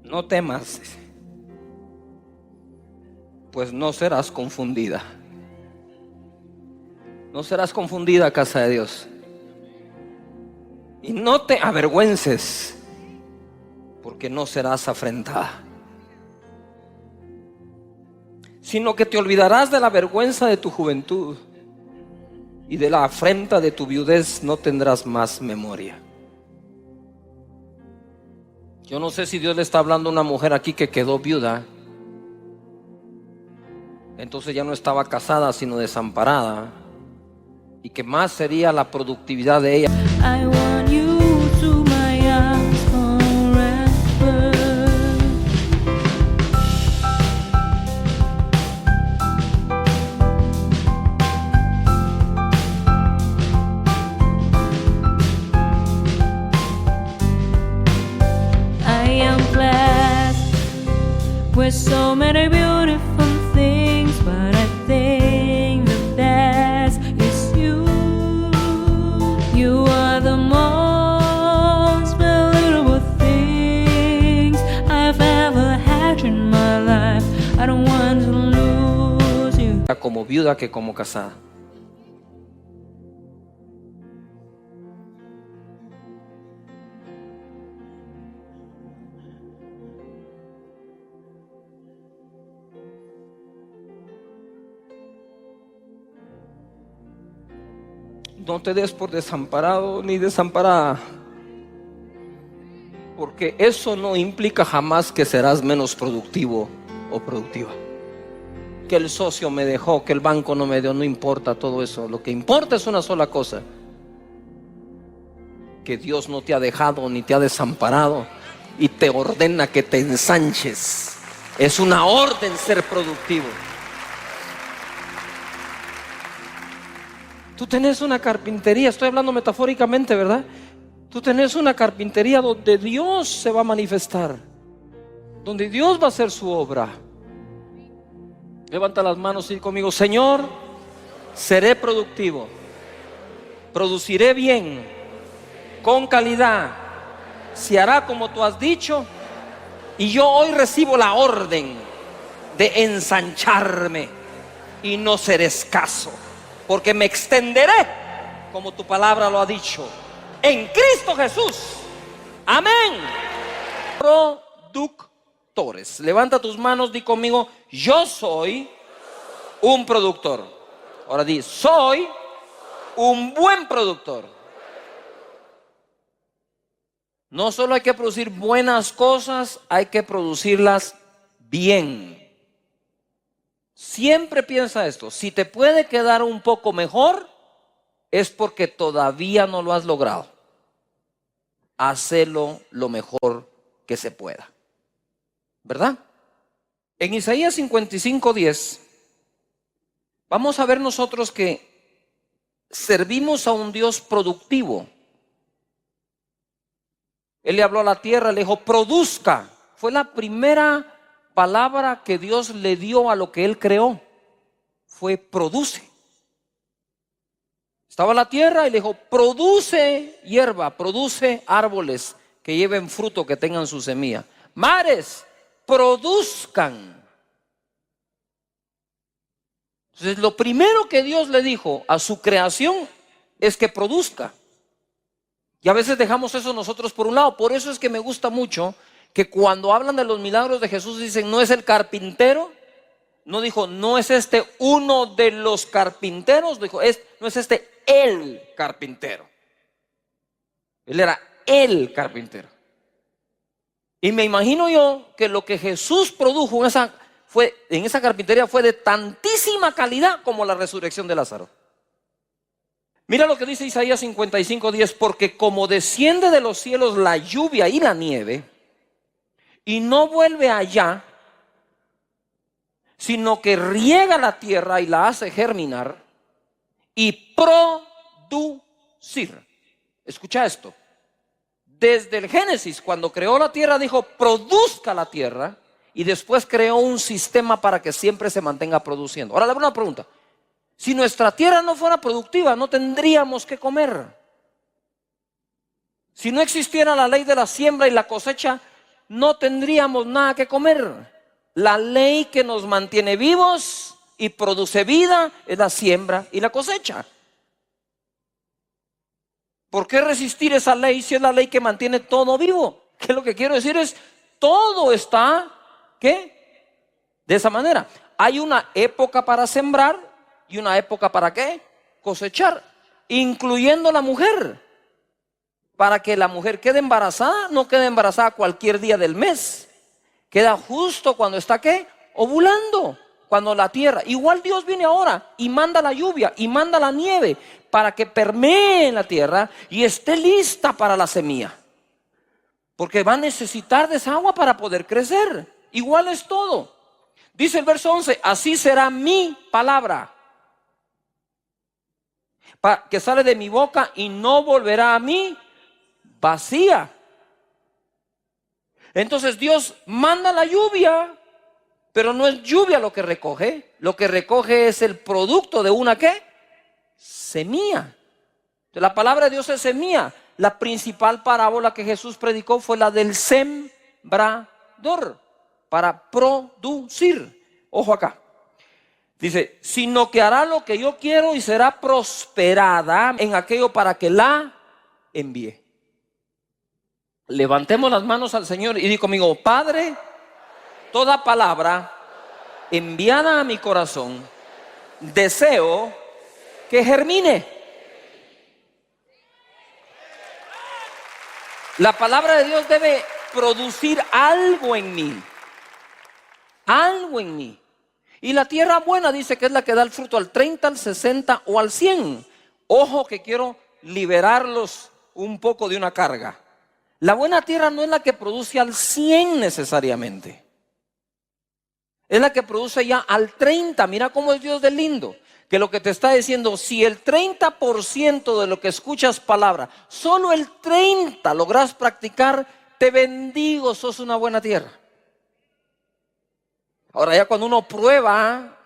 No temas, dice, pues no serás confundida. No serás confundida, casa de Dios. Y no te avergüences, porque no serás afrentada, sino que te olvidarás de la vergüenza de tu juventud, y de la afrenta de tu viudez no tendrás más memoria. Yo no sé si Dios le está hablando a una mujer aquí que quedó viuda, entonces ya no estaba casada sino desamparada, y que más sería la productividad de ella. I want you to my arms forever. I am blessed with so many beautiful things, but I think the best is you. You are the most valuable things I've ever had in my life. I don't want to lose you. Como viuda que como casada. No te des por desamparado ni desamparada, porque eso no implica jamás que serás menos productivo o productiva. Que el socio me dejó, que el banco no me dio, no importa todo eso. Lo que importa es una sola cosa: que Dios no te ha dejado ni te ha desamparado, y te ordena que te ensanches. Es una orden ser productivo. Tú tenés una carpintería, estoy hablando metafóricamente, ¿verdad? Tú tenés una carpintería donde Dios se va a manifestar, donde Dios va a hacer su obra. Levanta las manos y di conmigo: Señor, seré productivo produciré bien, con calidad, se hará como tú has dicho, y yo hoy recibo la orden de ensancharme y no ser escaso, porque me extenderé como tu palabra lo ha dicho, en Cristo Jesús. Amén. Productores, levanta tus manos, di conmigo: yo soy un productor. Ahora di: soy un buen productor. No solo hay que producir buenas cosas, hay que producirlas bien. Siempre piensa esto: si te puede quedar un poco mejor, es porque todavía no lo has logrado. Hacelo lo mejor que se pueda, ¿verdad? En Isaías 55:10 vamos a ver nosotros que servimos a un Dios productivo. Él le habló a la tierra, le dijo: produzca. Fue la primera palabra que Dios le dio a lo que Él creó. Fue produce. Estaba la tierra y le dijo: produce hierba, produce árboles que lleven fruto, que tengan su semilla. Mares, produzcan. Entonces, lo primero que Dios le dijo a su creación es que produzca. Y a veces dejamos eso nosotros por un lado. Por eso es que me gusta mucho que cuando hablan de los milagros de Jesús dicen: no es el carpintero. No dijo: no es este uno de los carpinteros. Dijo: no es este el carpintero. Él era el carpintero. Y me imagino yo que lo que Jesús produjo en esa carpintería fue de tantísima calidad como la resurrección de Lázaro. Mira lo que dice Isaías 55:10: porque como desciende de los cielos la lluvia y la nieve, y no vuelve allá, sino que riega la tierra y la hace germinar y producir. Escucha esto. Desde el Génesis, cuando creó la tierra, dijo: produzca la tierra, y después creó un sistema para que siempre se mantenga produciendo. Ahora le hago una pregunta: si nuestra tierra no fuera productiva, no tendríamos que comer. Si no existiera la ley de la siembra y la cosecha, no tendríamos nada que comer. La ley que nos mantiene vivos y produce vida es la siembra y la cosecha. ¿Por qué resistir esa ley si es la ley que mantiene todo vivo? Que lo que quiero decir es: todo está, ¿qué? De esa manera. Hay una época para sembrar y una época para ¿qué? Cosechar, incluyendo la mujer. Para que la mujer quede embarazada, no quede embarazada cualquier día del mes. Queda justo cuando está ¿qué? Ovulando. Cuando la tierra, igual Dios viene ahora y manda la lluvia y manda la nieve para que permee en la tierra y esté lista para la semilla. Porque va a necesitar de esa agua para poder crecer. Igual es todo. Dice el verso 11: así será mi palabra, que sale de mi boca, y no volverá a mí vacía. Entonces Dios manda la lluvia, pero no es lluvia lo que recoge. Lo que recoge es el producto de una ¿qué? Semilla. La palabra de Dios es semilla. La principal parábola que Jesús predicó fue la del sembrador, para producir. Ojo acá. Dice: sino que hará lo que yo quiero y será prosperada en aquello para que la envíe. Levantemos las manos al Señor y di conmigo: Padre, toda palabra enviada a mi corazón, deseo que germine. La palabra de Dios debe producir algo en mí. Algo en mí. Y la tierra buena dice que es la que da el fruto al 30, al 60 o al 100. Ojo, que quiero liberarlos un poco de una carga. La buena tierra no es la que produce al 100 necesariamente. Es la que produce ya al 30. Mira cómo es Dios de lindo. Que lo que te está diciendo: si el 30% de lo que escuchas palabra, solo el 30% logras practicar, te bendigo, sos una buena tierra. Ahora ya cuando uno prueba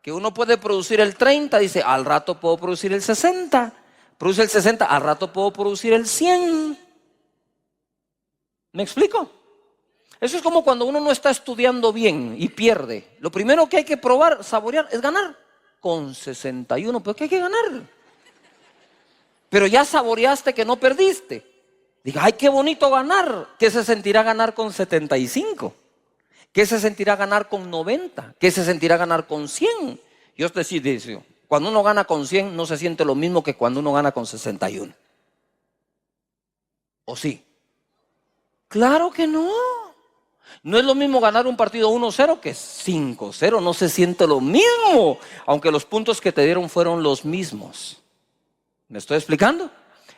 que uno puede producir el 30, dice: al rato puedo producir el 60. produce el 60, al rato puedo producir el 100. ¿Me explico? Eso es como cuando uno no está estudiando bien y pierde. Lo primero que hay que probar, saborear, es ganar. Con 61, pero ¿qué hay que ganar? Pero ya saboreaste que no perdiste. Diga, ay, qué bonito ganar. ¿Qué se sentirá ganar con 75? ¿Qué se sentirá ganar con 90? ¿Qué se sentirá ganar con 100? Yo te digo, cuando uno gana con 100 no se siente lo mismo que cuando uno gana con 61. ¿O sí? Claro que no. No es lo mismo ganar un partido 1-0 que 5-0. No se siente lo mismo, aunque los puntos que te dieron fueron los mismos. ¿Me estoy explicando?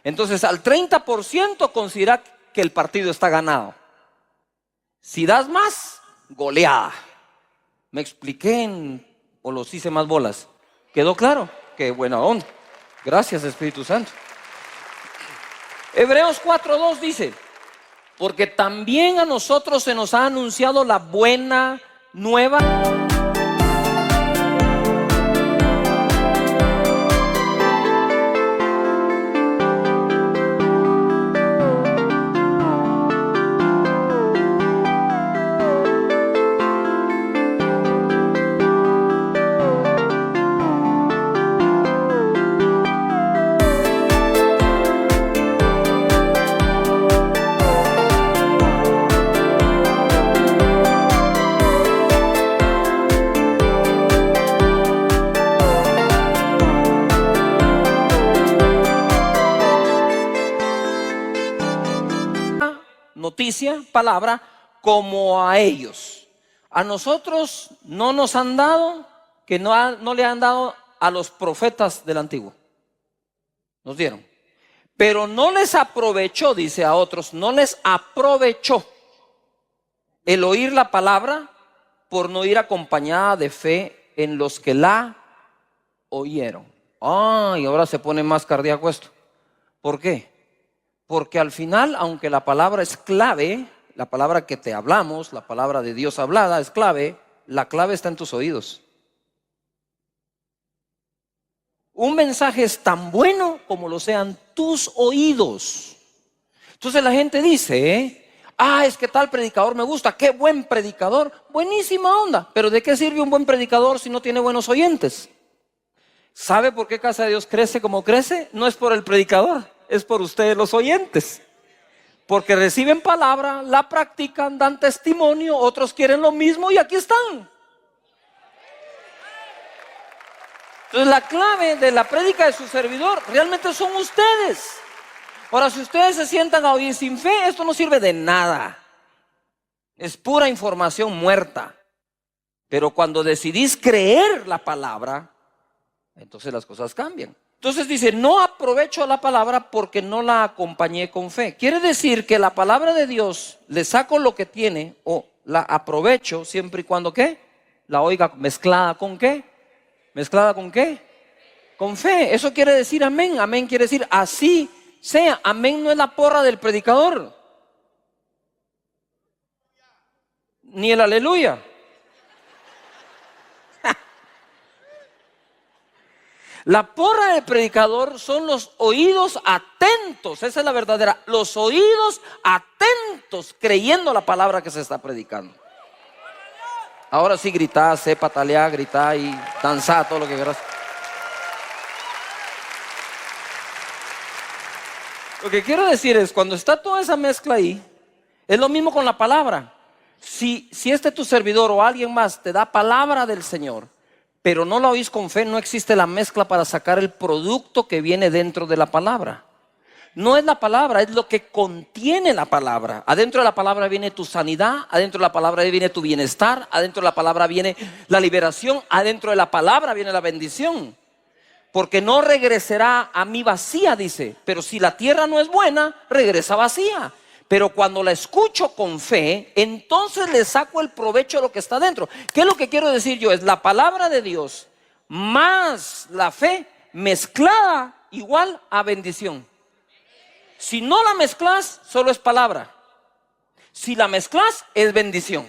Entonces al 30% considera que el partido está ganado. Si das más, goleada. ¿Me expliqué o los hice más bolas? ¿Quedó claro? Qué buena onda. Gracias, Espíritu Santo. Hebreos 4:2 dice: porque también a nosotros se nos ha anunciado la buena nueva. Noticia, palabra, como a ellos. A nosotros no nos han dado, que no le han dado a los profetas del antiguo. Nos dieron. Pero no les aprovechó, dice a otros, no les aprovechó el oír la palabra por no ir acompañada de fe en los que la oyeron. Y ahora se pone más cardíaco esto. ¿Por qué? Porque al final, aunque la palabra es clave, la palabra que te hablamos, la palabra de Dios hablada es clave, la clave está en tus oídos. Un mensaje es tan bueno como lo sean tus oídos. Entonces la gente dice, es que tal predicador me gusta, qué buen predicador, buenísima onda. Pero ¿de qué sirve un buen predicador si no tiene buenos oyentes? ¿Sabe por qué Casa de Dios crece como crece? No es por el predicador, es por ustedes los oyentes. Porque reciben palabra, la practican, dan testimonio, otros quieren lo mismo y aquí están. Entonces la clave de la prédica de su servidor realmente son ustedes. Ahora, si ustedes se sientan a oír sin fe, esto no sirve de nada. Es pura información muerta. Pero cuando decidís creer la palabra, entonces las cosas cambian. Entonces dice, no aprovecho la palabra porque no la acompañé con fe. Quiere decir que la palabra de Dios le saco lo que tiene o la aprovecho siempre y cuando ¿qué? La oiga mezclada con ¿qué? ¿Mezclada con qué? Con fe. Eso quiere decir amén. Amén quiere decir así sea. Amén no es la porra del predicador. Ni el aleluya. La porra del predicador son los oídos atentos, esa es la verdadera, los oídos atentos creyendo la palabra que se está predicando. Ahora sí gritá, sé patalear, gritá y danzá, todo lo que quieras. Lo que quiero decir es, cuando está toda esa mezcla ahí, es lo mismo con la palabra. Si tu servidor o alguien más te da palabra del Señor, pero no la oís con fe, no existe la mezcla para sacar el producto que viene dentro de la palabra. No es la palabra, es lo que contiene la palabra. Adentro de la palabra viene tu sanidad, adentro de la palabra viene tu bienestar, adentro de la palabra viene la liberación, adentro de la palabra viene la bendición. Porque no regresará a mí vacía, dice, pero si la tierra no es buena, regresa vacía. Pero cuando la escucho con fe, entonces le saco el provecho de lo que está dentro. ¿Qué es lo que quiero decir yo? Es la palabra de Dios más la fe mezclada igual a bendición. Si no la mezclas, solo es palabra. Si la mezclas, es bendición.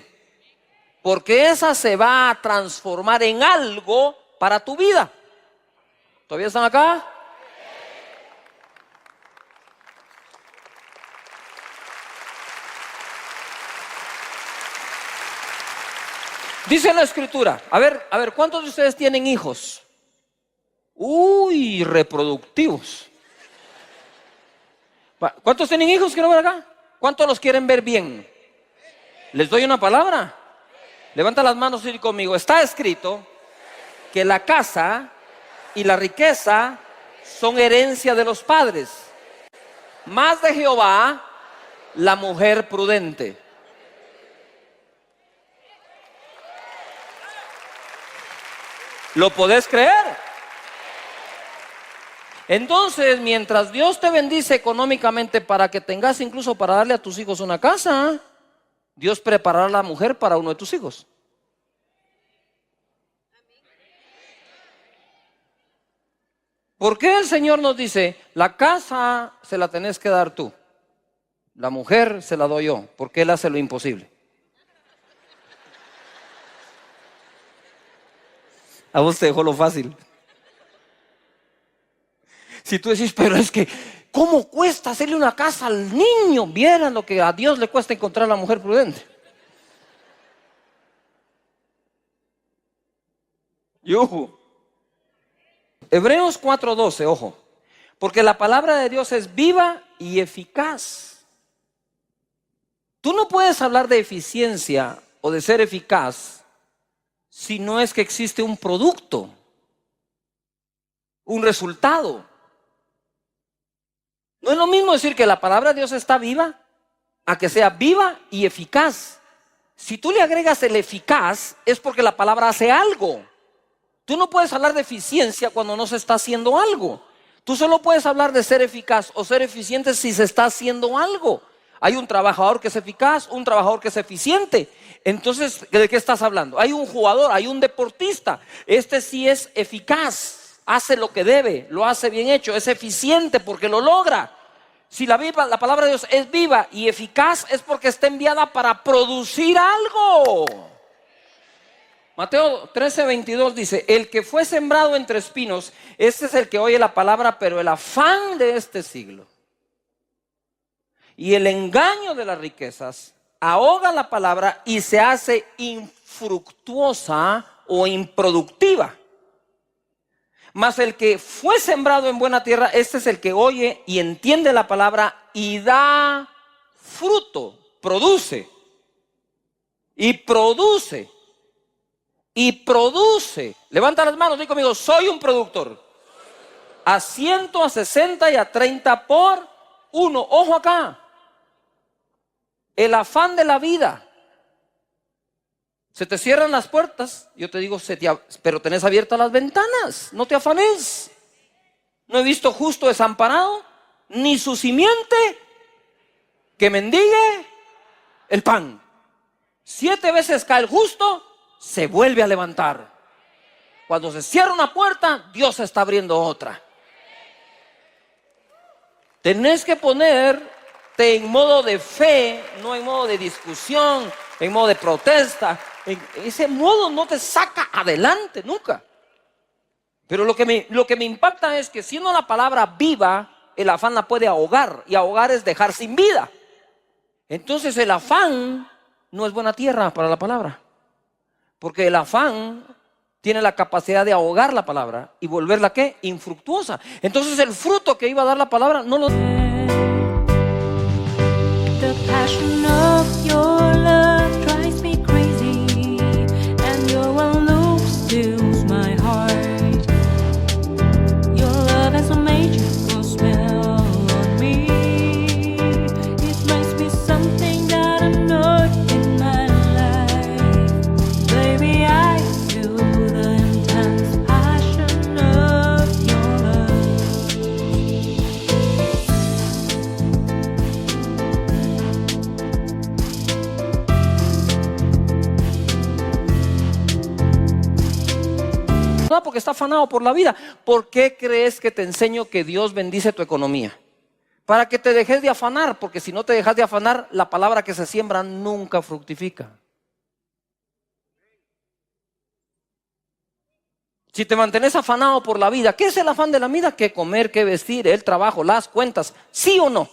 Porque esa se va a transformar en algo para tu vida. ¿Todavía están acá? Dice la escritura, a ver, ¿cuántos de ustedes tienen hijos? Uy, reproductivos. ¿Cuántos tienen hijos? Quiero ver acá. ¿Cuántos los quieren ver bien? ¿Les doy una palabra? Levanta las manos y di conmigo. Está escrito que la casa y la riqueza son herencia de los padres, más de Jehová la mujer prudente. ¿Lo podés creer? Entonces, mientras Dios te bendice económicamente para que tengas incluso para darle a tus hijos una casa, Dios preparará a la mujer para uno de tus hijos. ¿Por qué el Señor nos dice, la casa se la tenés que dar tú, la mujer se la doy yo? Porque Él hace lo imposible. A vos te dejó lo fácil. Si tú decís, pero es que, ¿cómo cuesta hacerle una casa al niño? Vieran lo que a Dios le cuesta encontrar a la mujer prudente. Y ojo, Hebreos 4:12, ojo, porque la palabra de Dios es viva y eficaz. Tú no puedes hablar de eficiencia o de ser eficaz si no es que existe un producto, un resultado. No es lo mismo decir que la palabra de Dios está viva a que sea viva y eficaz. Si tú le agregas el eficaz es porque la palabra hace algo. Tú no puedes hablar de eficiencia cuando no se está haciendo algo. Tú solo puedes hablar de ser eficaz o ser eficiente si se está haciendo algo. Hay un trabajador que es eficaz, un trabajador que es eficiente. Entonces, ¿de qué estás hablando? Hay un jugador, hay un deportista. Este sí es eficaz, hace lo que debe, lo hace bien hecho, es eficiente porque lo logra. Si la palabra de Dios es viva y eficaz es porque está enviada para producir algo. Mateo 13:22 dice, el que fue sembrado entre espinos, este es el que oye la palabra, pero el afán de este siglo y el engaño de las riquezas ahoga la palabra y se hace infructuosa o improductiva. Mas el que fue sembrado en buena tierra, este es el que oye y entiende la palabra y da fruto, produce y produce. Y produce. Levanta las manos, di conmigo, soy un productor. A 100, a 60 y a 30 por uno. Ojo acá. El afán de la vida. Se te cierran las puertas. Yo te digo, pero tenés abiertas las ventanas. No te afanes. No he visto justo desamparado, ni su simiente que mendigue el pan. 7 veces cae el justo, se vuelve a levantar. Cuando se cierra una puerta, Dios está abriendo otra. Tenés que ponerte en modo de fe, no en modo de discusión, en modo de protesta. Ese modo no te saca adelante nunca. Pero lo que me impacta es que siendo la palabra viva, el afán la puede ahogar. Y ahogar es dejar sin vida. Entonces el afán no es buena tierra para la palabra. Porque el afán tiene la capacidad de ahogar la palabra y volverla, ¿qué? Infructuosa. Entonces el fruto que iba a dar la palabra no lo... The passion of your love drives me crazy, and your one look steals my heart. Your love has a magical spell on me. It makes me something that I'm not in my life. Baby, I feel the intense passion of your love. Porque está afanado por la vida. ¿Por qué crees que te enseño que Dios bendice tu economía? Para que te dejes de afanar, porque si no te dejas de afanar, la palabra que se siembra nunca fructifica. Si te mantienes afanado por la vida, ¿qué es el afán de la vida? ¿Qué comer, qué vestir, el trabajo, las cuentas? ¿Sí o no?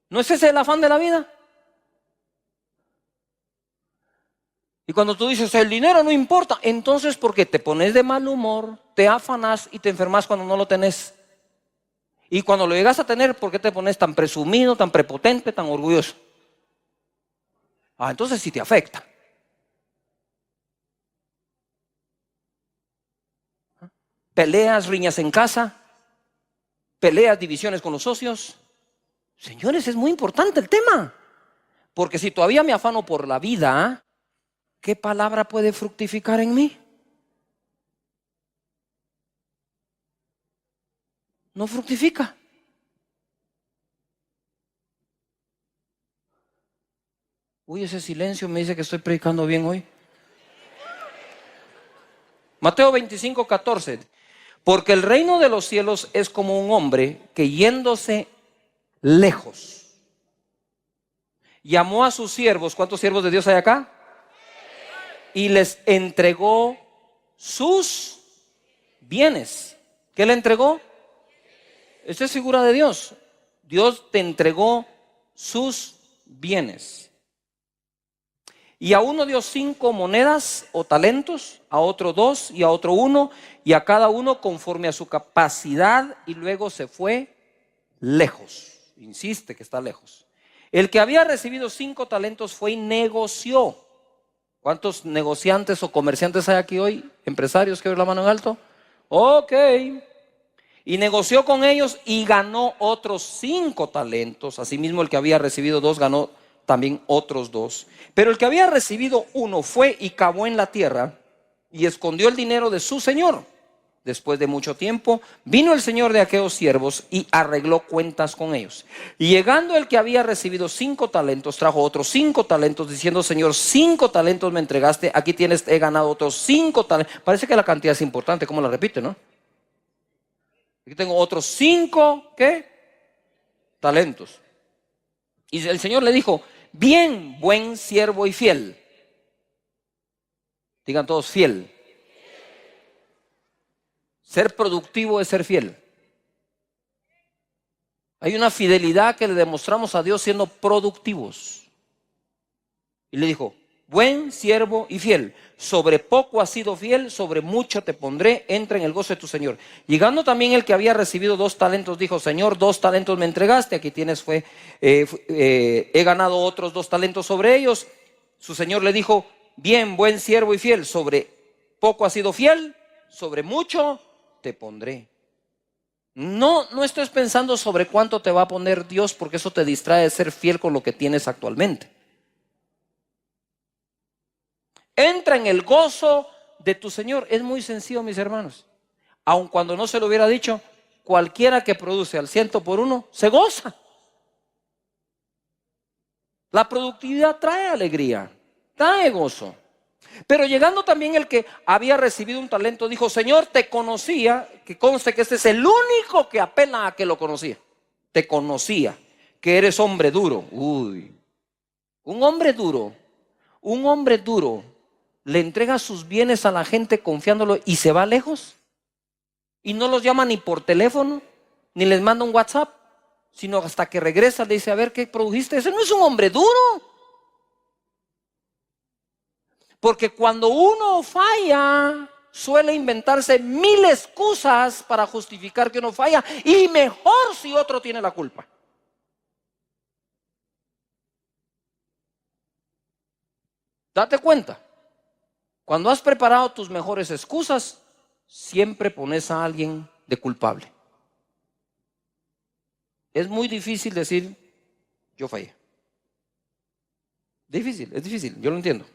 ¿No es ese el afán de la vida? Y cuando tú dices, el dinero no importa, entonces ¿por qué te pones de mal humor, te afanas y te enfermas cuando no lo tenés? Y cuando lo llegas a tener, ¿por qué te pones tan presumido, tan prepotente, tan orgulloso? Entonces sí te afecta. Peleas, riñas en casa, peleas, divisiones con los socios. Señores, es muy importante el tema. Porque si todavía me afano por la vida, ¿qué palabra puede fructificar en mí? No fructifica. Uy, ese silencio me dice que estoy predicando bien hoy. Mateo 25:14. Porque el reino de los cielos es como un hombre que yéndose lejos, llamó a sus siervos. ¿Cuántos siervos de Dios hay acá? Y les entregó sus bienes. ¿Qué le entregó? Esta es figura de Dios. Dios te entregó sus bienes. Y a uno dio 5 monedas o talentos, a otro 2 y a otro 1, y a cada uno conforme a su capacidad, y luego se fue lejos. Insiste que está lejos. El que había recibido 5 talentos fue y negoció. ¿Cuántos negociantes o comerciantes hay aquí hoy? Empresarios que ven la mano en alto. Ok. Y negoció con ellos y ganó otros 5 talentos. Asimismo, el que había recibido 2 ganó también otros 2. Pero el que había recibido 1 fue y cavó en la tierra y escondió el dinero de su señor. Después de mucho tiempo vino el señor de aquellos siervos y arregló cuentas con ellos. Y llegando el que había recibido 5 talentos, trajo otros 5 talentos, diciendo: Señor, 5 talentos me entregaste, aquí tienes, he ganado otros 5 talentos. Parece que la cantidad es importante, ¿cómo la repite, no? Aquí tengo otros 5, ¿qué? Talentos. Y el Señor le dijo: bien, buen siervo y fiel. Digan todos, fiel. Ser productivo es ser fiel. Hay una fidelidad que le demostramos a Dios siendo productivos. Y le dijo: buen siervo y fiel, sobre poco has sido fiel, sobre mucho te pondré, entra en el gozo de tu Señor. Llegando también el que había recibido 2 talentos, dijo: Señor, 2 talentos me entregaste, aquí tienes, he ganado otros 2 talentos sobre ellos. Su Señor le dijo: bien, buen siervo y fiel, sobre poco has sido fiel, sobre mucho te pondré. No estés pensando sobre cuánto te va a poner Dios, porque eso te distrae de ser fiel con lo que tienes actualmente. Entra en el gozo de tu Señor. Es muy sencillo, mis hermanos. Aun cuando no se lo hubiera dicho, cualquiera que produce al 100 por 1 se goza. La productividad trae alegría, trae gozo. Pero llegando también el que había recibido un talento, dijo: Señor, te conocía, que conste que este es el único que apela a que lo conocía. Te conocía, que eres hombre duro. Uy, un hombre duro le entrega sus bienes a la gente confiándolo y se va lejos. Y no los llama ni por teléfono, ni les manda un WhatsApp, sino hasta que regresa le dice: a ver, ¿qué produjiste? Ese no es un hombre duro. Porque cuando uno falla, suele inventarse 1000 excusas para justificar que uno falla, y mejor si otro tiene la culpa. Date cuenta, cuando has preparado tus mejores excusas, siempre pones a alguien de culpable. Es muy difícil decir: yo fallé. Es difícil, yo lo entiendo.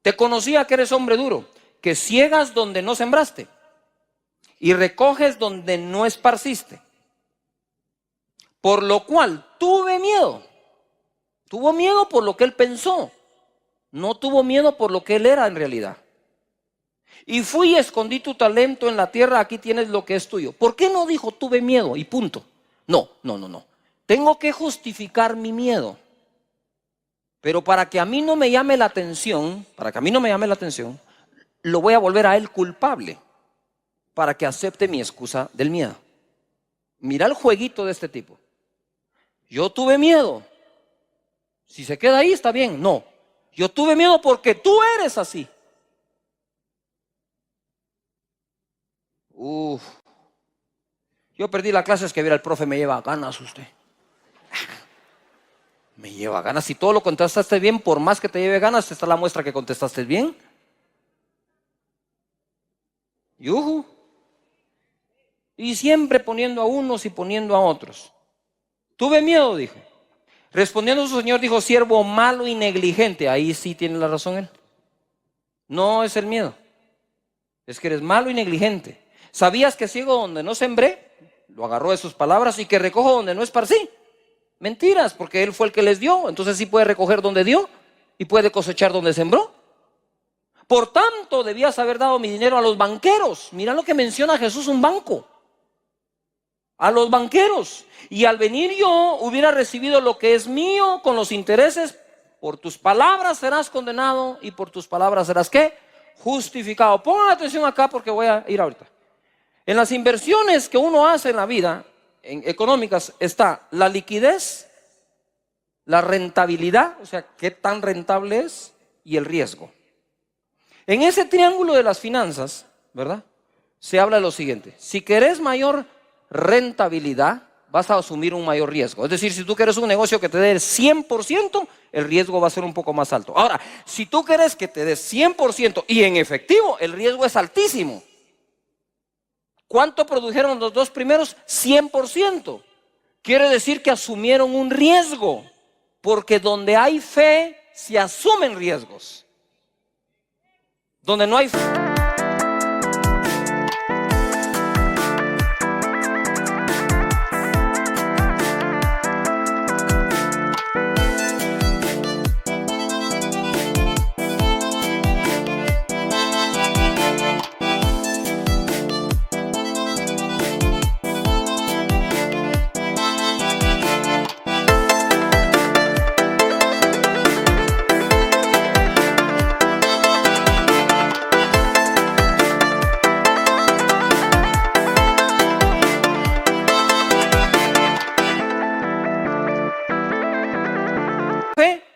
Te conocía que eres hombre duro, que ciegas donde no sembraste y recoges donde no esparciste. Por lo cual tuve miedo. Tuvo miedo por lo que él pensó. No tuvo miedo por lo que él era en realidad. Y fui y escondí tu talento en la tierra, aquí tienes lo que es tuyo. ¿Por qué no dijo tuve miedo y punto? No. Tengo que justificar mi miedo. Pero para que a mí no me llame la atención, lo voy a volver a él culpable para que acepte mi excusa del miedo. Mira el jueguito de este tipo. Yo tuve miedo. Si se queda ahí está bien. No, Yo tuve miedo porque tú eres así. Uf. Yo perdí la clase, es que viera el profe, me lleva ganas usted. Me lleva ganas. Si todo lo contestaste bien, por más que te lleve ganas, está la muestra que contestaste bien. Yuhu. Y siempre poniendo a unos y poniendo a otros. Tuve miedo, dijo. Respondiendo su señor, dijo: siervo malo y negligente. Ahí sí tiene la razón él. No es el miedo, es que eres malo y negligente. ¿Sabías que ciego donde no sembré? Lo agarró de sus palabras. Y que recojo donde no esparcí. Mentiras, porque él fue el que les dio. Entonces sí puede recoger donde dio y puede cosechar donde sembró. Por tanto, debías haber dado mi dinero a los banqueros. Mira lo que menciona Jesús, un banco. A los banqueros. Y al venir yo hubiera recibido lo que es mío con los intereses. Por tus palabras serás condenado y por tus palabras serás ¿qué? Justificado. Pongan atención acá porque voy a ir ahorita. En las inversiones que uno hace en la vida, económicas, está la liquidez, la rentabilidad, o sea, qué tan rentable es, y el riesgo. En ese triángulo de las finanzas, ¿verdad? Se habla de lo siguiente: si querés mayor rentabilidad, vas a asumir un mayor riesgo. Es decir, si tú quieres un negocio que te dé el 100%, el riesgo va a ser un poco más alto. Ahora, si tú quieres que te dé 100% y en efectivo, el riesgo es altísimo. ¿Cuánto produjeron los dos primeros? 100%. Quiere decir que asumieron un riesgo, porque donde hay fe, se asumen riesgos. Donde no hay fe.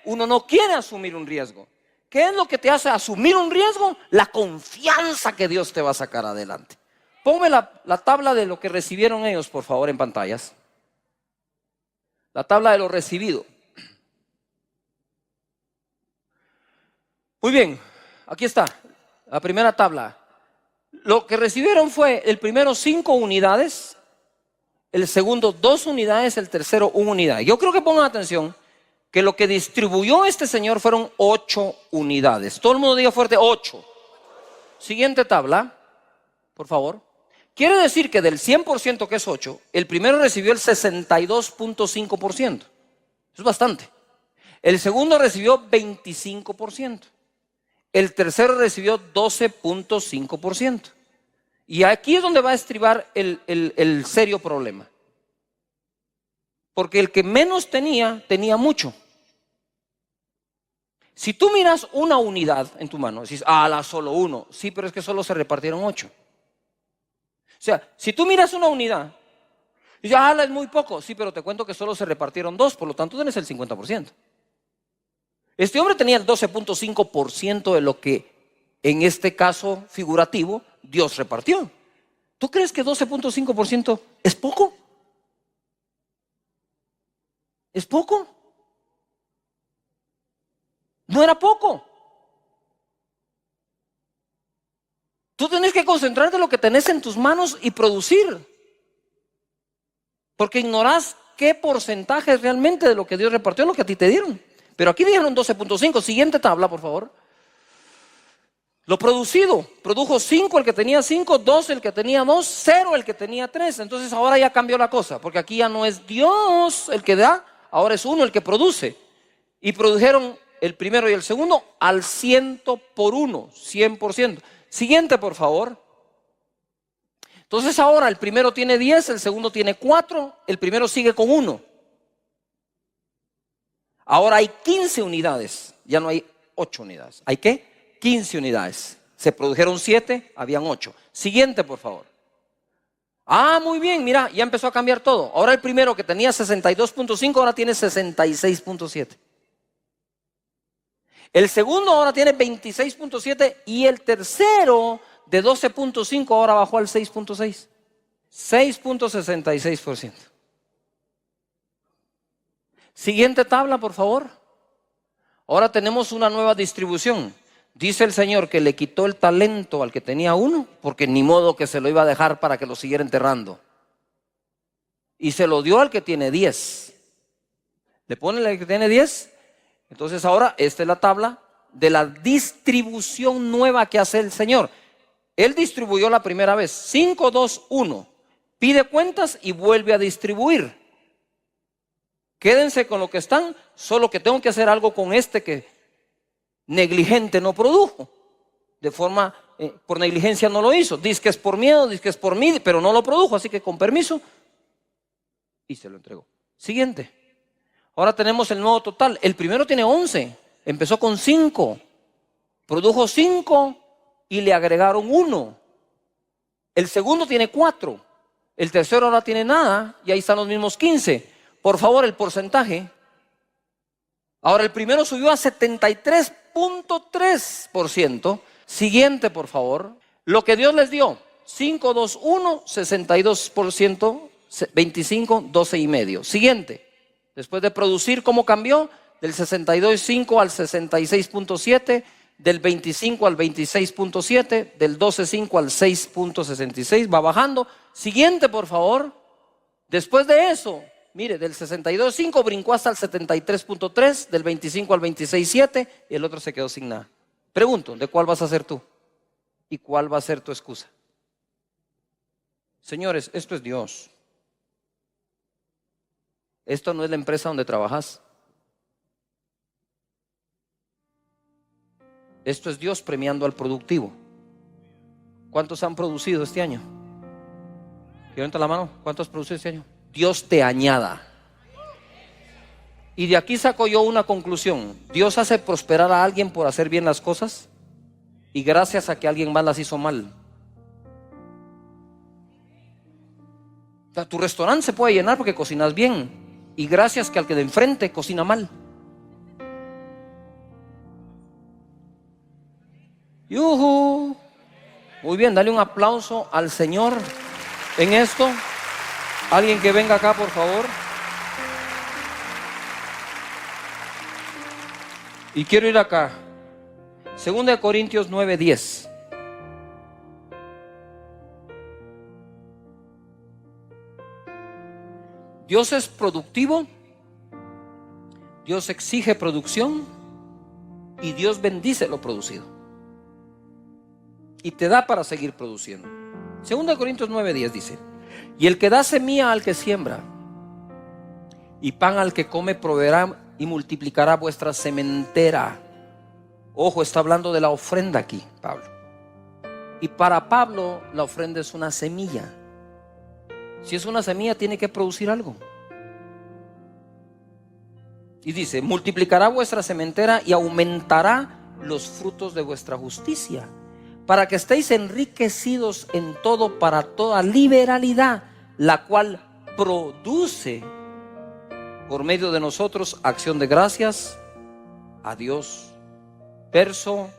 Uno no quiere asumir un riesgo. ¿Qué es lo que te hace asumir un riesgo? La confianza que Dios te va a sacar adelante. Ponme la tabla de lo que recibieron ellos, por favor, en pantallas. La tabla de lo recibido. Muy bien, aquí está la primera tabla. Lo que recibieron fue el primero 5 unidades, el segundo 2 unidades, el tercero 1 unidad. Yo creo que pongan atención que lo que distribuyó este señor fueron 8 unidades. Todo el mundo diga fuerte: 8. Siguiente tabla, por favor. Quiere decir que del 100%, que es 8, el primero recibió el 62.5%. Es bastante. El segundo recibió 25%. El tercero recibió 12.5%. Y aquí es donde va a estribar el serio problema. Porque el que menos tenía mucho. Si tú miras una unidad en tu mano, dices: la solo uno. Sí, pero es que solo se repartieron 8. O sea, si tú miras una unidad, dices: es muy poco. Sí, pero te cuento que solo se repartieron 2, por lo tanto tienes el 50%. Este hombre tenía el 12.5% de lo que, en este caso figurativo, Dios repartió. ¿Tú crees que 12.5% es poco? ¿Es poco? No era poco. Tú tienes que concentrarte en lo que tenés en tus manos y producir. Porque ignorás qué porcentaje realmente de lo que Dios repartió es lo que a ti te dieron. Pero aquí dijeron 12.5. Siguiente tabla, por favor. Lo producido. Produjo 5 el que tenía 5, 2 el que tenía 2, 0 el que tenía 3. Entonces ahora ya cambió la cosa. Porque aquí ya no es Dios el que da, ahora es uno el que produce. Y produjeron el primero y el segundo al 100 por 1, 100%. Siguiente, por favor. Entonces ahora el primero tiene 10, el segundo tiene 4, el primero sigue con 1. Ahora hay 15 unidades, ya no hay 8 unidades. ¿Hay qué? 15 unidades. Se produjeron 7, habían 8. Siguiente, por favor. Muy bien, mira, ya empezó a cambiar todo. Ahora el primero que tenía 62.5, ahora tiene 66.7. El segundo ahora tiene 26.7 y el tercero de 12.5 ahora bajó al 6.6. 6.66%. Siguiente tabla, por favor. Ahora tenemos una nueva distribución. Dice el Señor que le quitó el talento al que tenía uno, porque ni modo que se lo iba a dejar para que lo siguiera enterrando. Y se lo dio al que tiene 10. Le pone al que tiene 10. Entonces ahora esta es la tabla de la distribución nueva que hace el Señor. Él distribuyó la primera vez, 5, 2, 1. Pide cuentas y vuelve a distribuir. Quédense con lo que están, solo que tengo que hacer algo con este que negligente no produjo. De forma, por negligencia no lo hizo. Dice que es por miedo, dice que es por mí, pero no lo produjo, así que con permiso. Y se lo entregó. Siguiente. Ahora tenemos el nuevo total. El primero tiene 11, empezó con 5, produjo 5 y le agregaron 1. El segundo tiene 4, el tercero ahora tiene nada y ahí están los mismos 15. Por favor, el porcentaje. Ahora el primero subió a 73.3%. Siguiente, por favor. Lo que Dios les dio, 5, 2, 1, 62%, 25, 12,5. Siguiente. Después de producir, ¿cómo cambió? Del 62.5 al 66.7, del 25 al 26.7, del 12.5 al 6.66, va bajando. Siguiente, por favor. Después de eso, mire, del 62.5 brincó hasta el 73.3, del 25 al 26.7 y el otro se quedó sin nada. Pregunto, ¿de cuál vas a ser tú? ¿Y cuál va a ser tu excusa? Señores, esto es Dios. Esto no es la empresa donde trabajas. Esto es Dios premiando al productivo. ¿Cuántos han producido este año? Levanta la mano. ¿Cuántos has producido este año? Dios te añada. Y de aquí saco yo una conclusión. Dios hace prosperar a alguien por hacer bien las cosas y gracias a que alguien más las hizo mal. O sea, tu restaurante se puede llenar porque cocinas bien y gracias que al que de enfrente cocina mal. ¡Yujú! Muy bien, dale un aplauso al Señor en esto. Alguien que venga acá, por favor. Y quiero ir acá. 2 Corintios 9:10. Dios es productivo, Dios exige producción y Dios bendice lo producido. Y te da para seguir produciendo. 2 Corintios 9:10 dice: y el que da semilla al que siembra y pan al que come proveerá y multiplicará vuestra sementera. Ojo, está hablando de la ofrenda aquí, Pablo. Y para Pablo la ofrenda es una semilla. Si es una semilla tiene que producir algo. Y dice: multiplicará vuestra sementera y aumentará los frutos de vuestra justicia, para que estéis enriquecidos en todo para toda liberalidad, la cual produce por medio de nosotros acción de gracias a Dios. Verso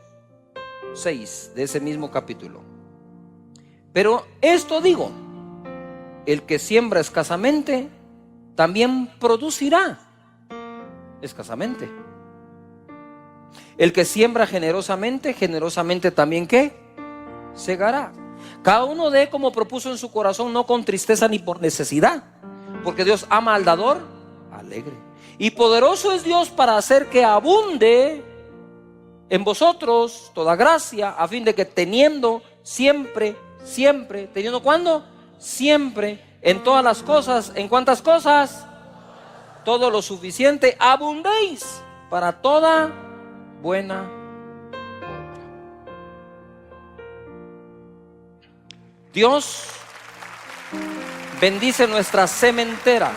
6 de ese mismo capítulo. Pero esto digo: el que siembra escasamente también producirá escasamente. El que siembra generosamente, generosamente también ¿qué? Segará. Cada uno dé como propuso en su corazón, no con tristeza ni por necesidad, porque Dios ama al dador alegre. Y poderoso es Dios para hacer que abunde en vosotros toda gracia, a fin de que teniendo siempre, teniendo ¿cuándo? Siempre, en todas las cosas. ¿En cuántas cosas? Todo lo suficiente, abundéis para toda buena obra. Dios bendice nuestra sementera.